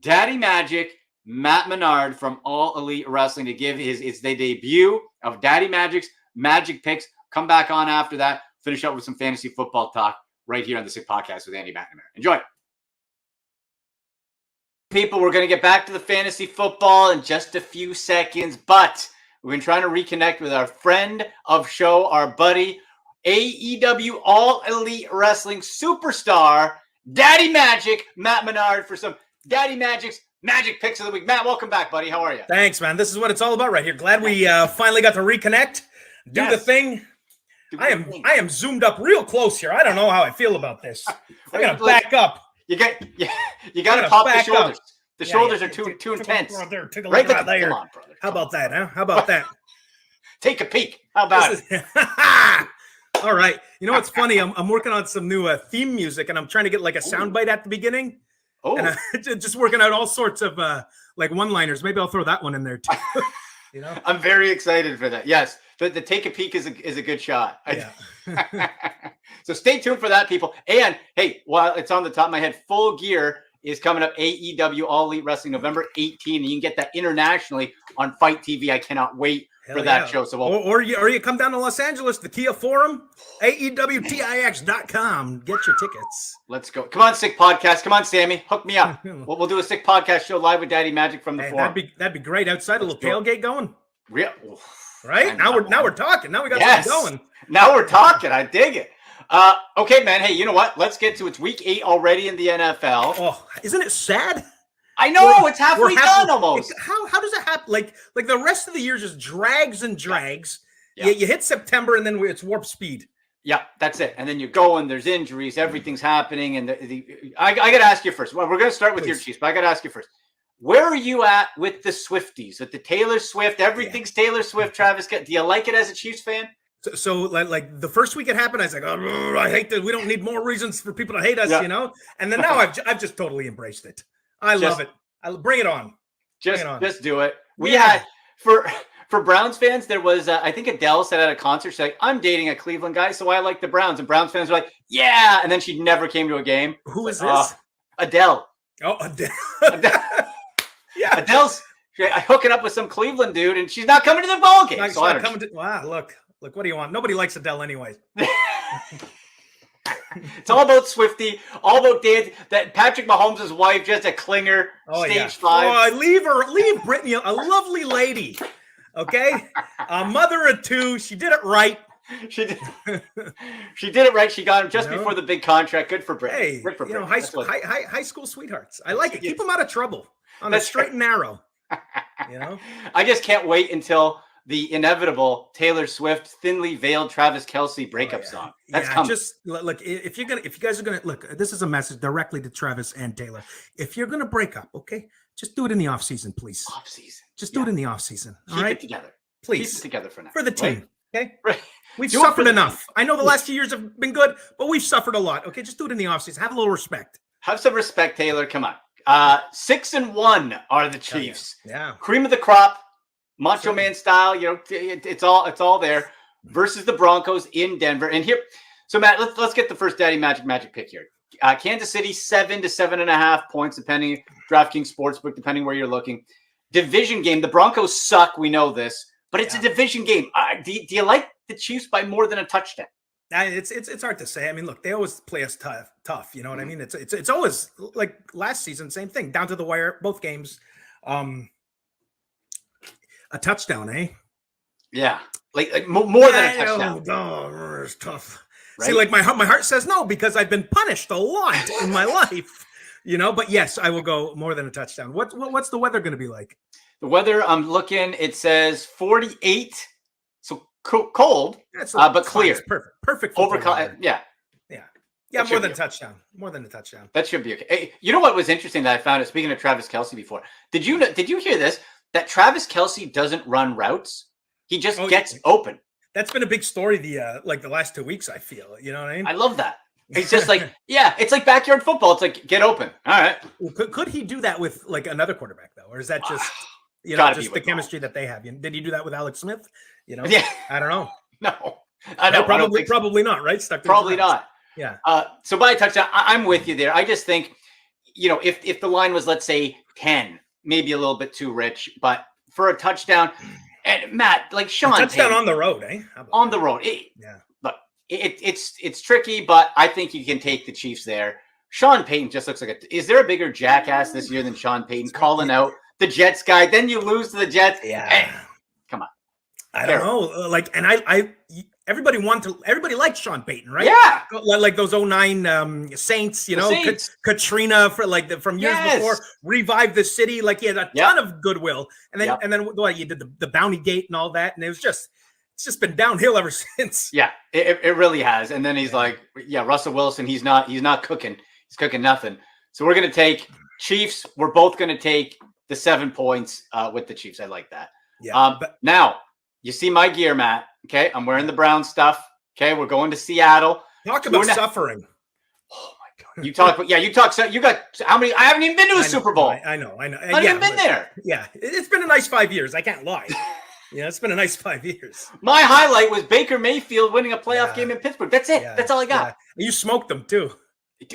Daddy Magic, Matt Menard from All Elite Wrestling to give it's the debut of Daddy Magic's Magic Picks. Come back on after that. Finish up with some fantasy football talk right here on the Sick Podcast with Andy McNamara. Enjoy. People, we're going to get back to the fantasy football in just a few seconds, but we've been trying to reconnect with our friend of show, our buddy, AEW All Elite Wrestling superstar, Daddy Magic, Matt Menard, for some Daddy Magic's Magic Picks of the Week. Matt, welcome back, buddy. How are you? Thanks, man. This is what it's all about right here. Glad we finally got to reconnect, do the thing. I am zoomed up real close here. I don't know how I feel about this. I'm gonna back up. You got to pop the shoulders. Up. The shoulders are too intense. Right there. Come on, brother. How about that, huh? How about that? Take a peek. How about it? All right. You know what's funny? I'm working on some new theme music, and I'm trying to get like a soundbite at the beginning. Oh, and just working out all sorts of like one-liners. Maybe I'll throw that one in there too. You know, I'm very excited for that. Yes, the take a peek is a good shot. Yeah. So stay tuned for that, people. And hey, while it's on the top of my head, Full Gear is coming up. AEW All Elite Wrestling November 18, and you can get that internationally on Fight TV. I cannot wait for that show. So or you come down to Los Angeles, the Kia Forum, AEWTIX.com. Get your tickets. Let's go. Come on, Sick Podcast. Come on, Sammy. Hook me up. We'll do a Sick Podcast show live with Daddy Magic from the Forum. That'd be great. Outside, a little tailgate going. Real, right? Now we're talking. Now we got something going. Now we're talking. I dig it. Okay, man. Hey, you know what? Let's get to it's week 8 already in the NFL. Oh, isn't it sad? I know it's halfway done almost. How does it happen? Like the rest of the year just drags and drags. Yeah. You hit September and then it's warp speed. Yeah, that's it. And then you go and there's injuries. Everything's happening. And I got to ask you first. Well, we're going to start with your Chiefs, but I got to ask you first. Where are you at with the Swifties? With the Taylor Swift? Everything's Taylor Swift. Travis, do you like it as a Chiefs fan? So like the first week it happened, I was like, oh, I hate that. We don't need more reasons for people to hate us, you know. And then now I've just totally embraced it. I love it. Bring it on. Just do it. We had for Browns fans, there was I think Adele said at a concert, she's like, "I'm dating a Cleveland guy, so I like the Browns." And Browns fans were like, "Yeah," and then she never came to a game. Who is this? Adele. Oh, Adele. Yeah, Adele's hooking up with some Cleveland dude, and she's not coming to the ball game. Wow, look, what do you want? Nobody likes Adele anyways. It's all about Swifty, all about dance. That Patrick Mahomes' wife, just a clinger. Stage 5. Oh, leave Brittany, a lovely lady. Okay, a mother of 2. She did it right. She did it right. She got him just before the big contract. Good for Brittany. Hey, high school sweethearts. I like it. Keep them out of trouble on the straight and narrow. You know, I just can't wait until the inevitable Taylor Swift thinly veiled Travis Kelce breakup song. That's coming. Just look, if you guys are gonna look, this is a message directly to Travis and Taylor. If you're gonna break up, okay, just do it in the off season, please. Off season. Just do it in the off season. All Keep right, it together. please. Keep it together for now. For the team. Right? Okay. Right. We've Do it suffered for the enough. I know the last few years have been good, but we've suffered a lot. Okay, just do it in the off season. Have a little respect. Have some respect, Taylor. Come on. 6-1 are the Chiefs. Yeah. Cream of the crop, Macho Man style. You know, it's all there. Versus the Broncos in Denver. And here, so Matt, let's get the first Daddy Magic pick here. Kansas City 7 to 7.5 points, depending DraftKings Sportsbook, depending where you're looking. Division game. The Broncos suck. We know this, but it's a division game. Do you like the Chiefs by more than a touchdown? It's hard to say. I mean, look, they always play us tough. You know what I mean? It's always like last season, same thing, down to the wire, both games. A touchdown, eh? Yeah, like more than a touchdown. Oh, it's tough. Right? See, like my heart says no because I've been punished a lot in my life. You know, but yes, I will go more than a touchdown. What's the weather going to be like? The weather, I'm looking. It says 48. So cold, but clear. Perfect. Yeah. More than a touchdown. More than a touchdown. That should be okay. Hey, you know what was interesting that I found? Speaking of Travis Kelce before, did you hear this? That Travis Kelce doesn't run routes. He just gets open. That's been a big story the last 2 weeks. I feel. You know what I mean? I love that. He's just like, it's like backyard football. It's like get open. All right. Well, could he do that with like another quarterback though, or is that just? Just the chemistry that they have. Did he do that with Alex Smith? Yeah. I don't know. No, I know. Probably not. Right? Probably not. Yeah. So by a touchdown, I'm with you there. I just think, if the line was, let's say 10, maybe a little bit too rich, but for a touchdown, and Matt, like Sean, touchdown Payton, on the road, eh? On the road. Look, it's tricky, but I think you can take the Chiefs there. Sean Payton just looks like is there a bigger jackass this year than Sean Payton calling out the Jets guy? Then you lose to the Jets. Yeah. Hey, come on. I don't know. Like, and everybody liked Sean Payton, right? Yeah. Like those 09 Saints, Saints. Katrina from years before, revived the city. Like he had a ton of goodwill. And then what you did the Bounty Gate and all that. And it's just been downhill ever since. Yeah, it really has. And then he's like, Russell Wilson, he's not cooking. He's cooking nothing. So we're going to take Chiefs. We're both going to take the 7 points with the Chiefs. I like that. Yeah. But now you see my gear, Matt. Okay. I'm wearing the Brown stuff. Okay. We're going to Seattle. Talk about suffering. Oh my God. You got how many? I haven't even been to a Super Bowl. I know. I haven't even been there. Yeah. It's been a nice 5 years. I can't lie. Yeah. It's been a nice 5 years. My highlight was Baker Mayfield winning a playoff game in Pittsburgh. That's it. That's all I got. Yeah. You smoked them too.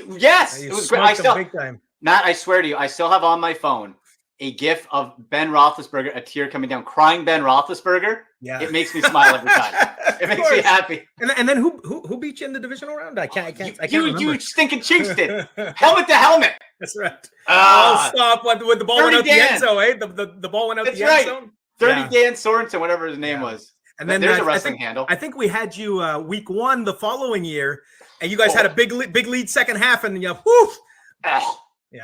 Yes. It was great. Big time. Matt, I swear to you, I still have on my phone a GIF of Ben Roethlisberger, a tear coming down, crying Ben Roethlisberger. Yeah, it makes me smile every time. It makes me happy. And then who beat you in the divisional round? I can't remember. You stinking Chiefs did. Helmet to helmet. That's right. Stop with the ball went out the end zone, eh? The ball went out the end zone. 30 Dan Sorensen, whatever his name was. And then there's a wrestling handle. I think we had you week 1 the following year, and you guys had a big lead second half, and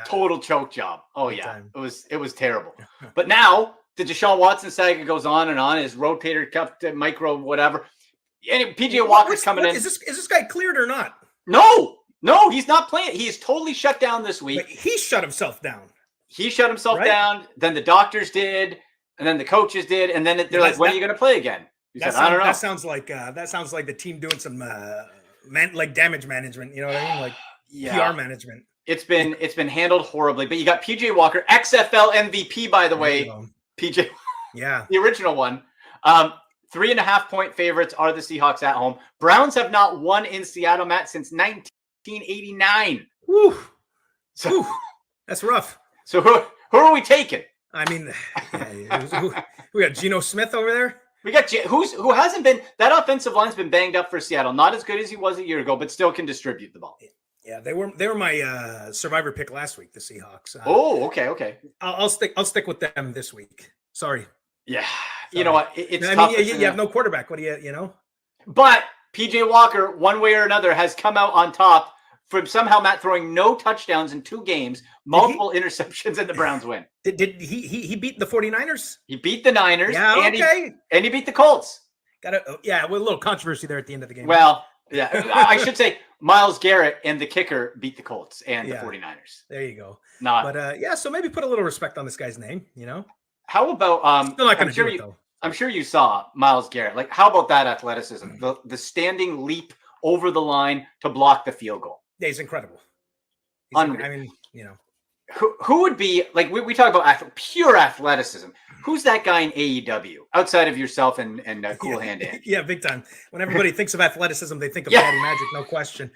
total choke job. Oh yeah, it was terrible. But now the Deshaun Watson saga goes on and on. His rotator cuff, micro, whatever. And PJ Walker's coming in. Is this guy cleared or not? No, he's not playing. He is totally shut down this week. But he shut himself down. He shut himself down. Then the doctors did, and then the coaches did, and then they're like, "When are you going to play again?" I don't know. That sounds like the team doing some damage management. You know what I mean? Like PR management. It's been handled horribly. But you got PJ Walker, XFL MVP, by the way. PJ, the original one. 3.5 point favorites are the Seahawks at home. Browns have not won in Seattle, Matt, since 1989. Woo. So that's rough. So who are we taking? I mean, we got Geno Smith over there. We got who hasn't been. That offensive line's been banged up for Seattle. Not as good as he was a year ago, but still can distribute the ball. Yeah, they were my survivor pick last week. The Seahawks. Okay. I'll stick with them this week. Sorry. Yeah, Sorry. You know what? It's I tough. mean, you have no quarterback. What do you know? But PJ Walker, one way or another, has come out on top from somehow Matt throwing no touchdowns in 2 games, multiple interceptions, and the Browns win. Did he beat the 49ers? He beat the Niners. Yeah, and he beat the Colts. With a little controversy there at the end of the game. Well, yeah, I should say Myles Garrett and the kicker beat the Colts and the 49ers. There you go. So maybe put a little respect on this guy's name, How about Still not going to do it, though. I'm sure you saw Myles Garrett. Like, how about that athleticism? The standing leap over the line to block the field goal. Yeah, he's incredible. Who would be, like, we talk about pure athleticism. Who's that guy in AEW outside of yourself and Cool Hand Andy? Yeah, big time. When everybody thinks of athleticism, they think of Daddy Magic, no question.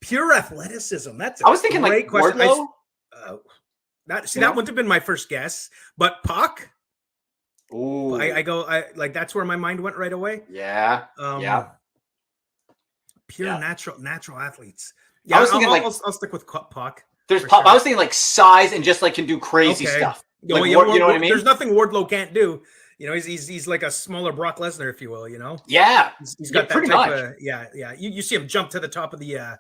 Pure athleticism. I was thinking great like question. That wouldn't have been my first guess, but Pac. Ooh, that's where my mind went right away. Yeah, pure natural athletes. Yeah, I'll stick with Pac. I was thinking like size and just like can do crazy stuff. Like, you know what I mean? There's nothing Wardlow can't do. He's like a smaller Brock Lesnar, if you will. Yeah, he's got that pretty type much. Of, yeah. You see him jump to the top of the,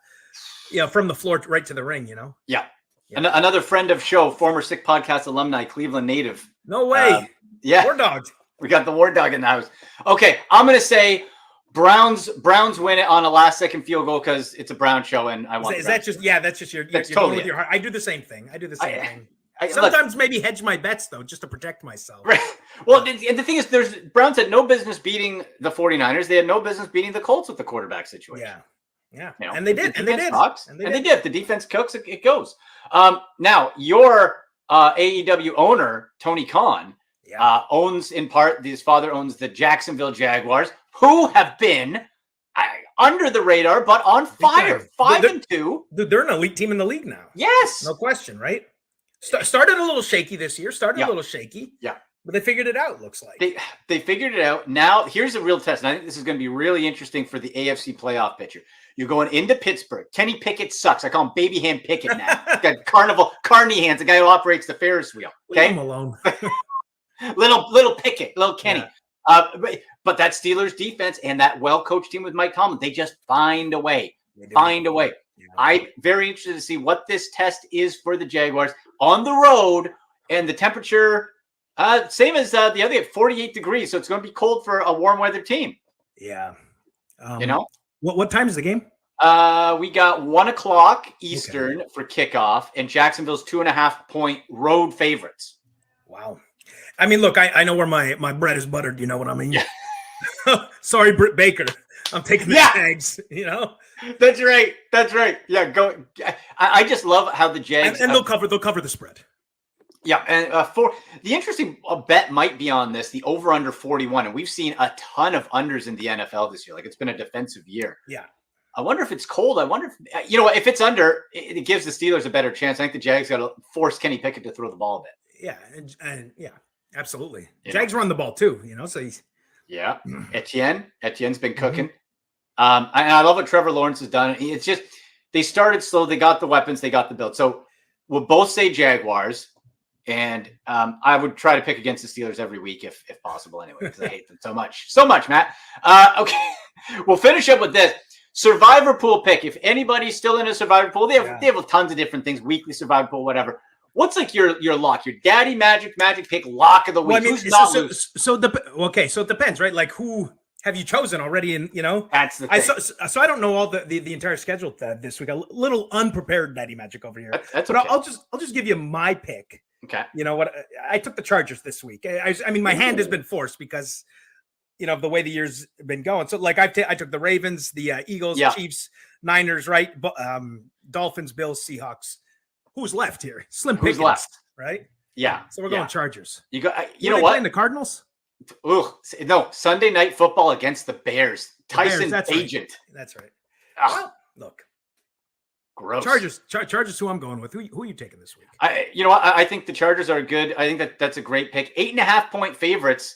from the floor right to the ring. Yeah. Another friend of show, former Sick Podcast alumni, Cleveland native. No way. War Dog. We got the War Dog in the house. Okay, I'm gonna say Browns win it on a last second field goal because it's a Brown show and I want. That's just you're totally going with your heart. I do the same thing. Thing. Sometimes maybe hedge my bets though, just to protect myself. Right. Well, and the thing is, Browns had no business beating the 49ers. They had no business beating the Colts with the quarterback situation. Yeah. And they did. And they did. If the defense cooks, it goes. Now your AEW owner, Tony Khan, owns in part, his father owns the Jacksonville Jaguars, who have been under the radar, but on fire. 5-2. They're an elite team in the league now. Yes. No question, right? Started a little shaky this year. Yeah. But they figured it out, looks like. They figured it out. Now, here's a real test. And I think this is going to be really interesting for the AFC playoff picture. You're going into Pittsburgh. Kenny Pickett sucks. I call him Baby Hand Pickett now. Got Carney hands, the guy who operates the Ferris wheel. Okay? Leave him alone. little Pickett, little Kenny. But that Steelers defense and that well-coached team with Mike Tomlin, they just find a way. Yeah. I'm very interested to see what this test is for the Jaguars on the road, and the temperature, same as the other at 48 degrees. So it's going to be cold for a warm weather team. Yeah. What time is the game? We got 1:00 Eastern for kickoff, and Jacksonville's 2.5-point road favorites. Wow. I mean, look, I know where my bread is buttered. You know what I mean? Yeah. Sorry, Britt Baker. I'm taking the Jags. That's right. Yeah, go. I just love how the Jags and they'll cover the spread. Yeah, and for the interesting bet might be on this, the over under 41, and we've seen a ton of unders in the NFL this year. Like, it's been a defensive year. Yeah. I wonder if it's cold. I wonder if if it's under, it gives the Steelers a better chance. I think the Jags got to force Kenny Pickett to throw the ball a bit. Yeah, and absolutely. Jags run the ball too. So he's. Yeah, Etienne's been cooking. And I love what Trevor Lawrence has done. It's just they started slow. They got the weapons. They got the build. So we'll both say Jaguars, and I would try to pick against the Steelers every week if possible. Anyway, because I hate them so much, Matt. Okay, we'll finish up with this Survivor pool pick. If anybody's still in a Survivor pool, they have tons of different things. Weekly Survivor pool, whatever. What's like your lock, your Daddy Magic pick lock of the week? Well, I mean, who's not loose? So it depends, right? Like, who have you chosen already? And that's the thing. So I don't know all the entire schedule this week. A little unprepared Daddy Magic over here. That's but okay. I'll just give you my pick. Okay. You know what? I took the Chargers this week. I mean, my hand has been forced because of the way the year's been going. So like I took the Ravens, the Eagles, Chiefs, Niners, right? Dolphins, Bills, Seahawks. Who's left here? Slim pickings, left? Right? Yeah. So we're going Chargers. You go. You know what? Playing the Cardinals? No. Sunday Night Football against the Bears. Tyson Agent. Right. That's right. Well, look. Gross. Chargers. Who I'm going with? Who are you taking this week? I think the Chargers are good. I think that's a great pick. 8.5-point favorites.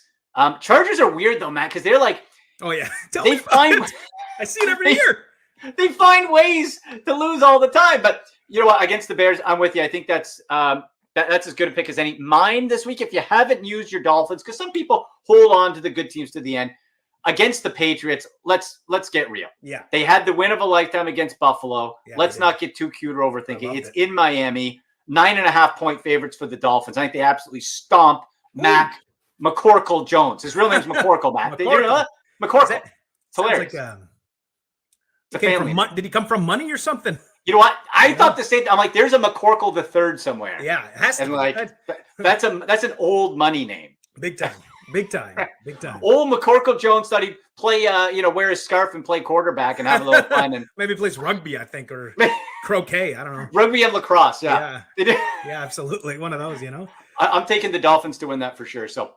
Chargers are weird though, Matt, because they're like, oh yeah, they find. I see it every year. They find ways to lose all the time, but you know what? Against the Bears, I'm with you. I think that's as good a pick as any. Mine this week, if you haven't used your Dolphins, because some people hold on to the good teams to the end. against the Patriots, let's get real. Yeah. They had the win of a lifetime against Buffalo. Yeah, let's not get too cute or overthinking. It's it. in Miami. 9.5-point favorites for the Dolphins. I think they absolutely stomp Mac McCorkle Jones. His real name's McCorkle, Matt. Did you know that? McCorkle. It's hilarious. Did he come from money or something? You know what? I thought the same. I'm like, there's a McCorkle the third somewhere. Yeah, it has to. And like, that's an old money name. Big time. Big time. Big time. Old McCorkle Jones thought he'd play, wear his scarf and play quarterback and have a little fun. And maybe plays rugby, I think, or croquet. I don't know. Rugby and lacrosse. Yeah. Yeah, absolutely. One of those, I'm taking the Dolphins to win that for sure. So,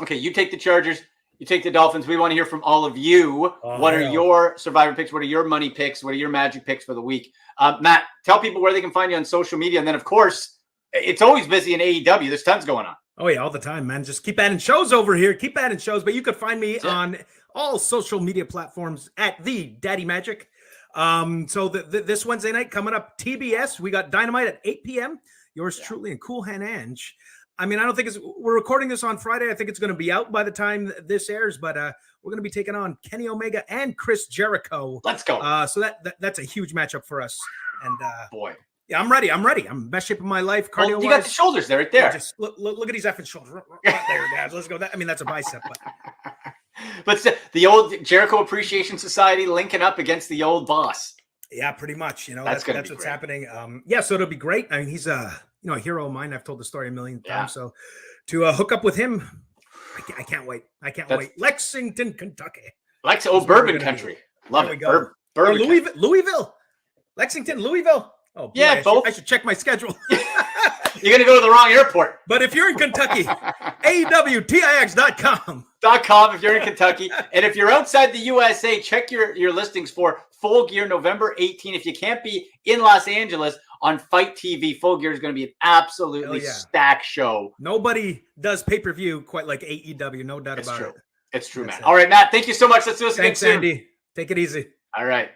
okay, you take the Chargers. You take the Dolphins. We want to hear from all of you. What are your survivor picks? What are your money picks? What are your magic picks for the week? Matt, tell people where they can find you on social media. And then, of course, it's always busy in AEW. There's tons going on. Oh, yeah, all the time, man. Just keep adding shows over here. Keep adding shows. But you can find me on all social media platforms at the Daddy Magic. So this Wednesday night coming up, TBS, we got Dynamite at 8 p.m. Yours truly and Cool Hand Ange. I mean, I don't think we're recording this on Friday. I think it's going to be out by the time this airs, but we're going to be taking on Kenny Omega and Chris Jericho. Let's go. So that's a huge matchup for us. And boy, yeah, I'm ready. I'm in best shape of my life. Cardio. You got the shoulders there, right there. Yeah, just look at these effing shoulders. Right there, Dad. Let's go. I mean, that's a bicep, but the old Jericho Appreciation Society linking up against the old boss. Yeah, pretty much. That's what's great. Happening. So it'll be great. I mean, he's a hero of mine. I've told the story a million times. So to hook up with him, I can't wait. Wait. Lexington, Kentucky. Bourbon country. Love it. Bourbon Louisville. Lexington, Louisville. Oh, boy, yeah, both. I should check my schedule. You're going to go to the wrong airport. But if you're in Kentucky, AEWTIX.com. .com if you're in Kentucky. And if you're outside the USA, check your listings for Full Gear November 18. If you can't be in Los Angeles, on Fight TV, Full Gear is going to be an absolutely stacked show. Nobody does pay-per-view quite like AEW, no doubt about it. It's true, man. All right, Matt, thank you so much. Let's do this again soon. Thanks, Andy. Take it easy. All right.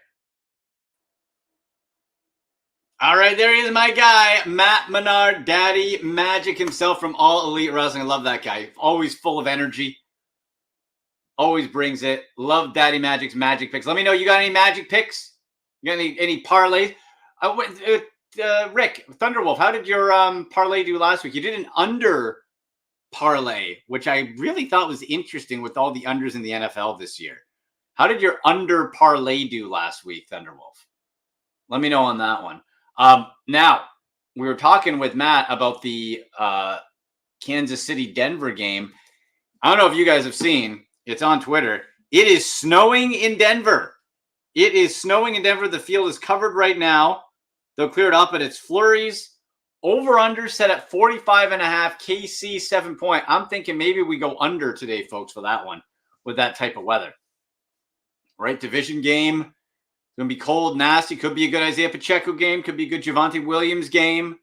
All right, there he is, my guy, Matt Menard, Daddy Magic himself from All Elite Wrestling. I love that guy. Always full of energy. Always brings it. Love Daddy Magic's magic picks. Let me know, you got any magic picks? You got any parlays? Rick, Thunderwolf, how did your parlay do last week? You did an under parlay, which I really thought was interesting with all the unders in the NFL this year. How did your under parlay do last week, Thunderwolf? Let me know on that one. Now, we were talking with Matt about the Kansas City-Denver game. I don't know if you guys have seen. It's on Twitter. It is snowing in Denver. It is snowing in Denver. The field is covered right now. They'll clear it up, but it's flurries. Over-under set at 45.5. KC 7 point. I'm thinking maybe we go under today, folks, for that one with that type of weather. Right? Division game. It's going to be cold, nasty. Could be a good Isaiah Pacheco game. Could be a good Javonte Williams game.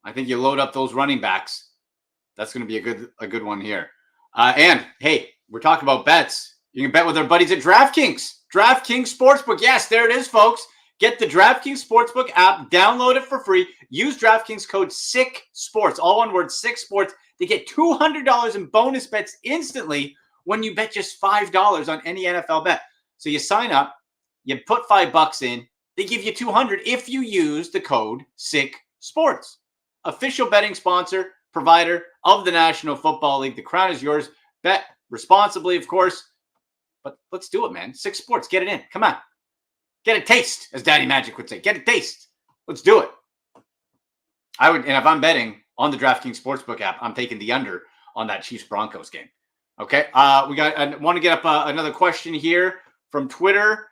I think you load up those running backs. That's going to be a good one here. And, hey, we're talking about bets. You can bet with our buddies at DraftKings. DraftKings Sportsbook. Yes, there it is, folks. Get the DraftKings Sportsbook app. Download it for free. Use DraftKings code SICKSPORTS. All one word, SICKSPORts. They get $200 in bonus bets instantly when you bet just $5 on any NFL bet. So you sign up. You put $5 in. They give you $200 if you use the code SICKSPORts. Official betting sponsor, provider of the National Football League. The crown is yours. Bet responsibly, of course. But let's do it, man. Six Sports. Get it in. Come on. Get a taste, as Daddy Magic would say. Get a taste. Let's do it. And if I'm betting on the DraftKings Sportsbook app, I'm taking the under on that Chiefs-Broncos game. Okay. I want to get up another question here from Twitter.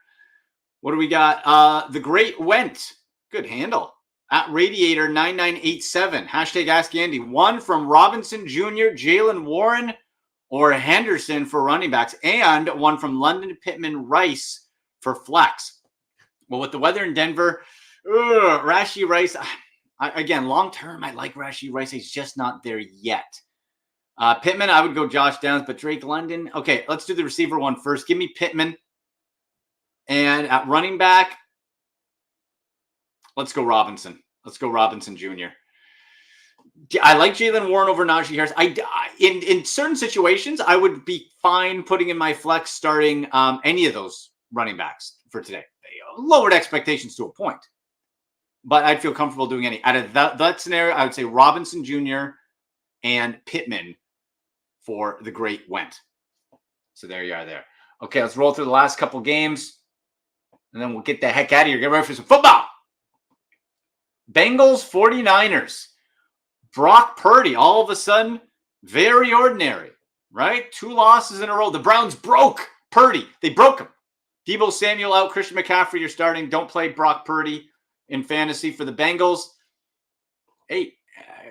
What do we got? The Great Went. Good handle. At Radiator9987. Hashtag Ask Andy. One from Robinson Jr., Jalen Warren, or Henderson for running backs. And one from London Pittman Rice for flex. Well, with the weather in Denver, Rashee Rice, again, long-term, I like Rashee Rice. He's just not there yet. Pittman, I would go Josh Downs, but Drake London. Okay, let's do the receiver one first. Give me Pittman. And at running back, let's go Robinson. Let's go Robinson Jr. I like Jalen Warren over Najee Harris. In certain situations, I would be fine putting in my flex starting any of those running backs for today. Lowered expectations to a point, but I'd feel comfortable doing any. Out of that scenario, I would say Robinson Jr. and Pittman for the great Went. So there you are there. Okay, let's roll through the last couple games, and then we'll get the heck out of here. Get ready for some football. Bengals 49ers. Brock Purdy, all of a sudden, very ordinary, right? 2 losses in a row. The Browns broke Purdy. They broke him. Deebo Samuel out. Christian McCaffrey, you're starting. Don't play Brock Purdy in fantasy for the Bengals. Hey,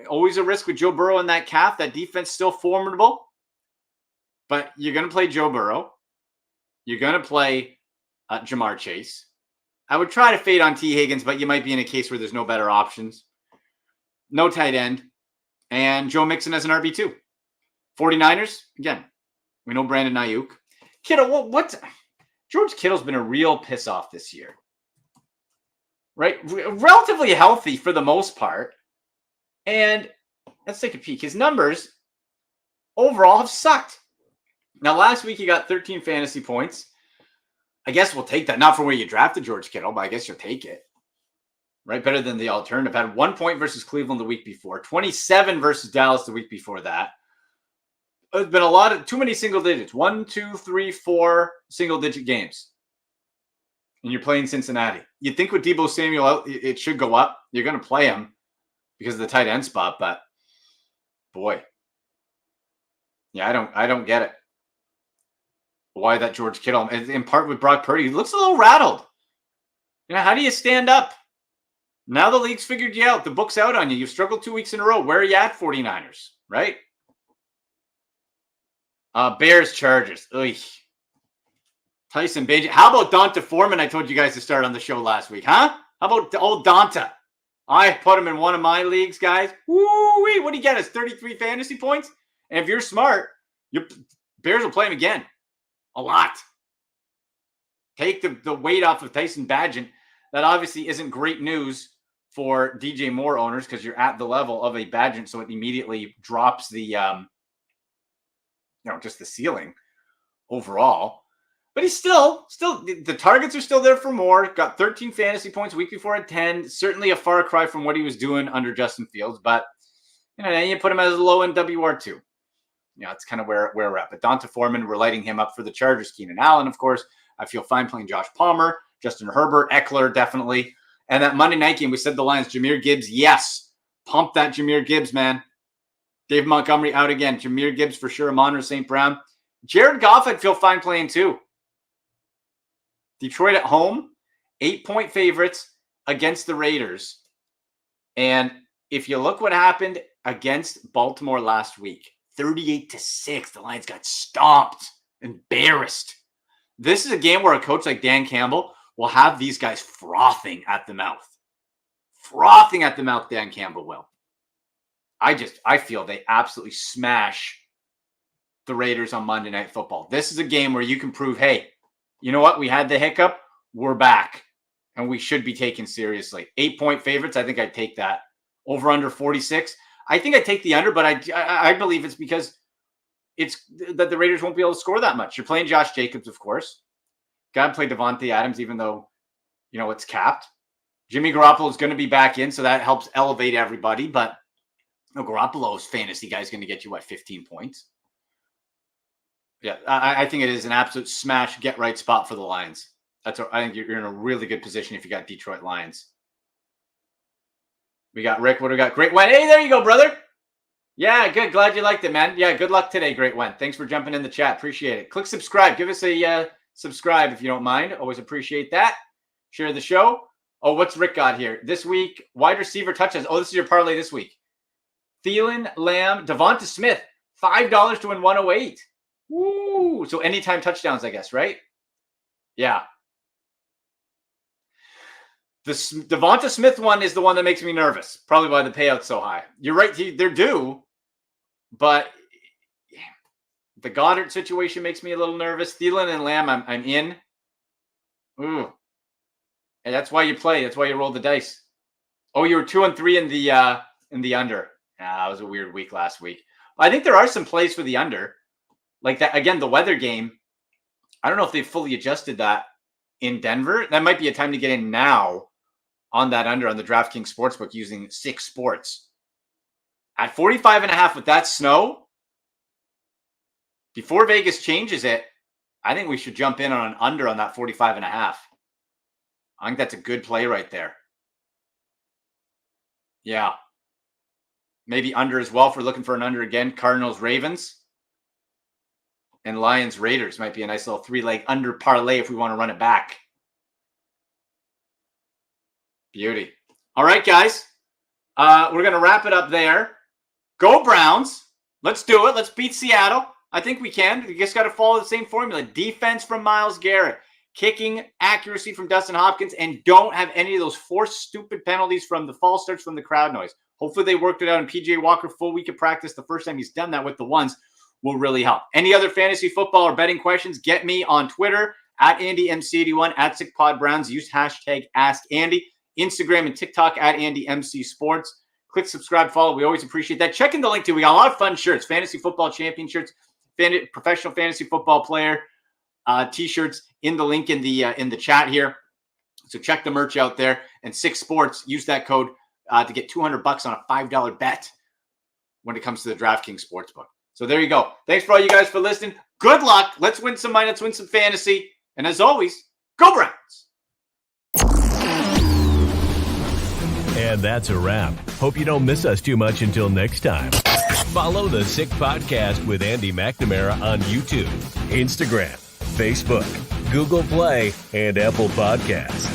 always a risk with Joe Burrow in that calf. That defense still formidable. But you're going to play Joe Burrow. You're going to play Jamar Chase. I would try to fade on T. Higgins, but you might be in a case where there's no better options. No tight end. And Joe Mixon as an RB2. 49ers, again, we know Brandon Ayuk. Kittle, what? George Kittle's been a real piss off this year. Right? Relatively healthy for the most part. And let's take a peek. His numbers overall have sucked. Now, last week he got 13 fantasy points. I guess we'll take that. Not for where you drafted George Kittle, but I guess you'll take it. Right? Better than the alternative. Had 1 point versus Cleveland the week before. 27 versus Dallas the week before that. There's been too many single digits. 1, 2, 3, 4 single digit games. And you're playing Cincinnati. You'd think with Deebo Samuel out, it should go up. You're going to play him because of the tight end spot, but boy. Yeah, I don't get it. Why that George Kittle, in part with Brock Purdy, he looks a little rattled. You know, how do you stand up? Now the league's figured you out. The book's out on you. You've struggled 2 weeks in a row. Where are you at, 49ers? Right? Bears, Chargers. Ugh. Tyson Bagent. How about Donta Foreman? I told you guys to start on the show last week, huh? How about old Donta? I put him in one of my leagues, guys. Woo-wee. What do you get? Us 33 fantasy points? And if you're smart, your Bears will play him again. A lot. Take the weight off of Tyson Bagent. That obviously isn't great news for DJ Moore owners because you're at the level of a Bagent, so it immediately drops the just the ceiling overall. But he's still the targets are still there for Moore. Got 13 fantasy points week before at 10. Certainly a far cry from what he was doing under Justin Fields, but then you put him as a low end WR2. It's kind of where we're at. But Donta Foreman, we're lighting him up for the Chargers. Keenan Allen, of course. I feel fine playing Josh Palmer, Justin Herbert, Eckler, definitely. And that Monday night game, we said the Lions, Jahmyr Gibbs, yes. Pump that Jahmyr Gibbs, man. Dave Montgomery out again. Jahmyr Gibbs for sure. Amon-Ra St. Brown. Jared Goff, I'd feel fine playing too. Detroit at home, 8-point favorites against the Raiders. And if you look what happened against Baltimore last week, 38-6, the Lions got stomped, embarrassed. This is a game where a coach like Dan Campbell will have these guys frothing at the mouth. Frothing at the mouth, Dan Campbell will. I feel they absolutely smash the Raiders on Monday Night Football. This is a game where you can prove, hey, you know what? We had the hiccup. We're back. And we should be taken seriously. 8-point favorites, I think I'd take that. Over under 46. I think I'd take the under, but I believe it's because it's that the Raiders won't be able to score that much. You're playing Josh Jacobs, of course. Got to play Devontae Adams, even though, it's capped. Jimmy Garoppolo is going to be back in, so that helps elevate everybody. But Garoppolo's fantasy guy is going to get you, 15 points? Yeah, I think it is an absolute smash, get-right spot for the Lions. I think you're in a really good position if you got Detroit Lions. We got Rick. What do we got? Great Wen. Hey, there you go, brother. Yeah, good. Glad you liked it, man. Yeah, good luck today, Great Wen. Thanks for jumping in the chat. Appreciate it. Click subscribe. Give us a subscribe if you don't mind. Always appreciate that. Share the show. Oh, what's Rick got here? This week, wide receiver touchdowns. Oh, this is your parlay this week. Thielen, Lamb, Devonta Smith, $5 to win 108. Woo! So anytime touchdowns, I guess, right? Yeah. The Devonta Smith one is the one that makes me nervous, probably why the payout's so high. You're right, they're due, but the Goddard situation makes me a little nervous. Thielen and Lamb, I'm in. Ooh. And that's why you play. That's why you roll the dice. Oh, you were 2 and 3 in the under. Yeah, it was a weird week last week. I think there are some plays for the under. Like that, again, the weather game. I don't know if they've fully adjusted that in Denver. That might be a time to get in now on that under on the DraftKings Sportsbook using 6 sports. At 45.5 with that snow, before Vegas changes it, I think we should jump in on an under on that 45.5. I think that's a good play right there. Yeah. Maybe under as well if we're looking for an under again. Cardinals, Ravens, and Lions, Raiders might be a nice little 3-leg under parlay if we want to run it back. Beauty. All right, guys. We're going to wrap it up there. Go Browns. Let's do it. Let's beat Seattle. I think we can. We just got to follow the same formula. Defense from Myles Garrett. Kicking accuracy from Dustin Hopkins. And don't have any of those 4 stupid penalties from the false starts from the crowd noise. Hopefully they worked it out. And PJ Walker, full week of practice. The first time he's done that with the ones will really help. Any other fantasy football or betting questions, get me on Twitter at AndyMC81, at SickPodBrowns. Use hashtag AskAndy. Instagram and TikTok at AndyMCSports. Click subscribe, follow. We always appreciate that. Check in the link too. We got a lot of fun shirts, fantasy football champion shirts, professional fantasy football player t-shirts in the link in the chat here. So check the merch out there. And 6 Sports, use that code to get $200 on a $5 bet when it comes to the DraftKings Sportsbook. So there you go. Thanks for all you guys for listening. Good luck. Let's win some money. Let's win some fantasy. And as always, go Browns. And that's a wrap. Hope you don't miss us too much until next time. Follow the Sick Podcast with Andy McNamara on YouTube, Instagram, Facebook, Google Play, and Apple Podcasts.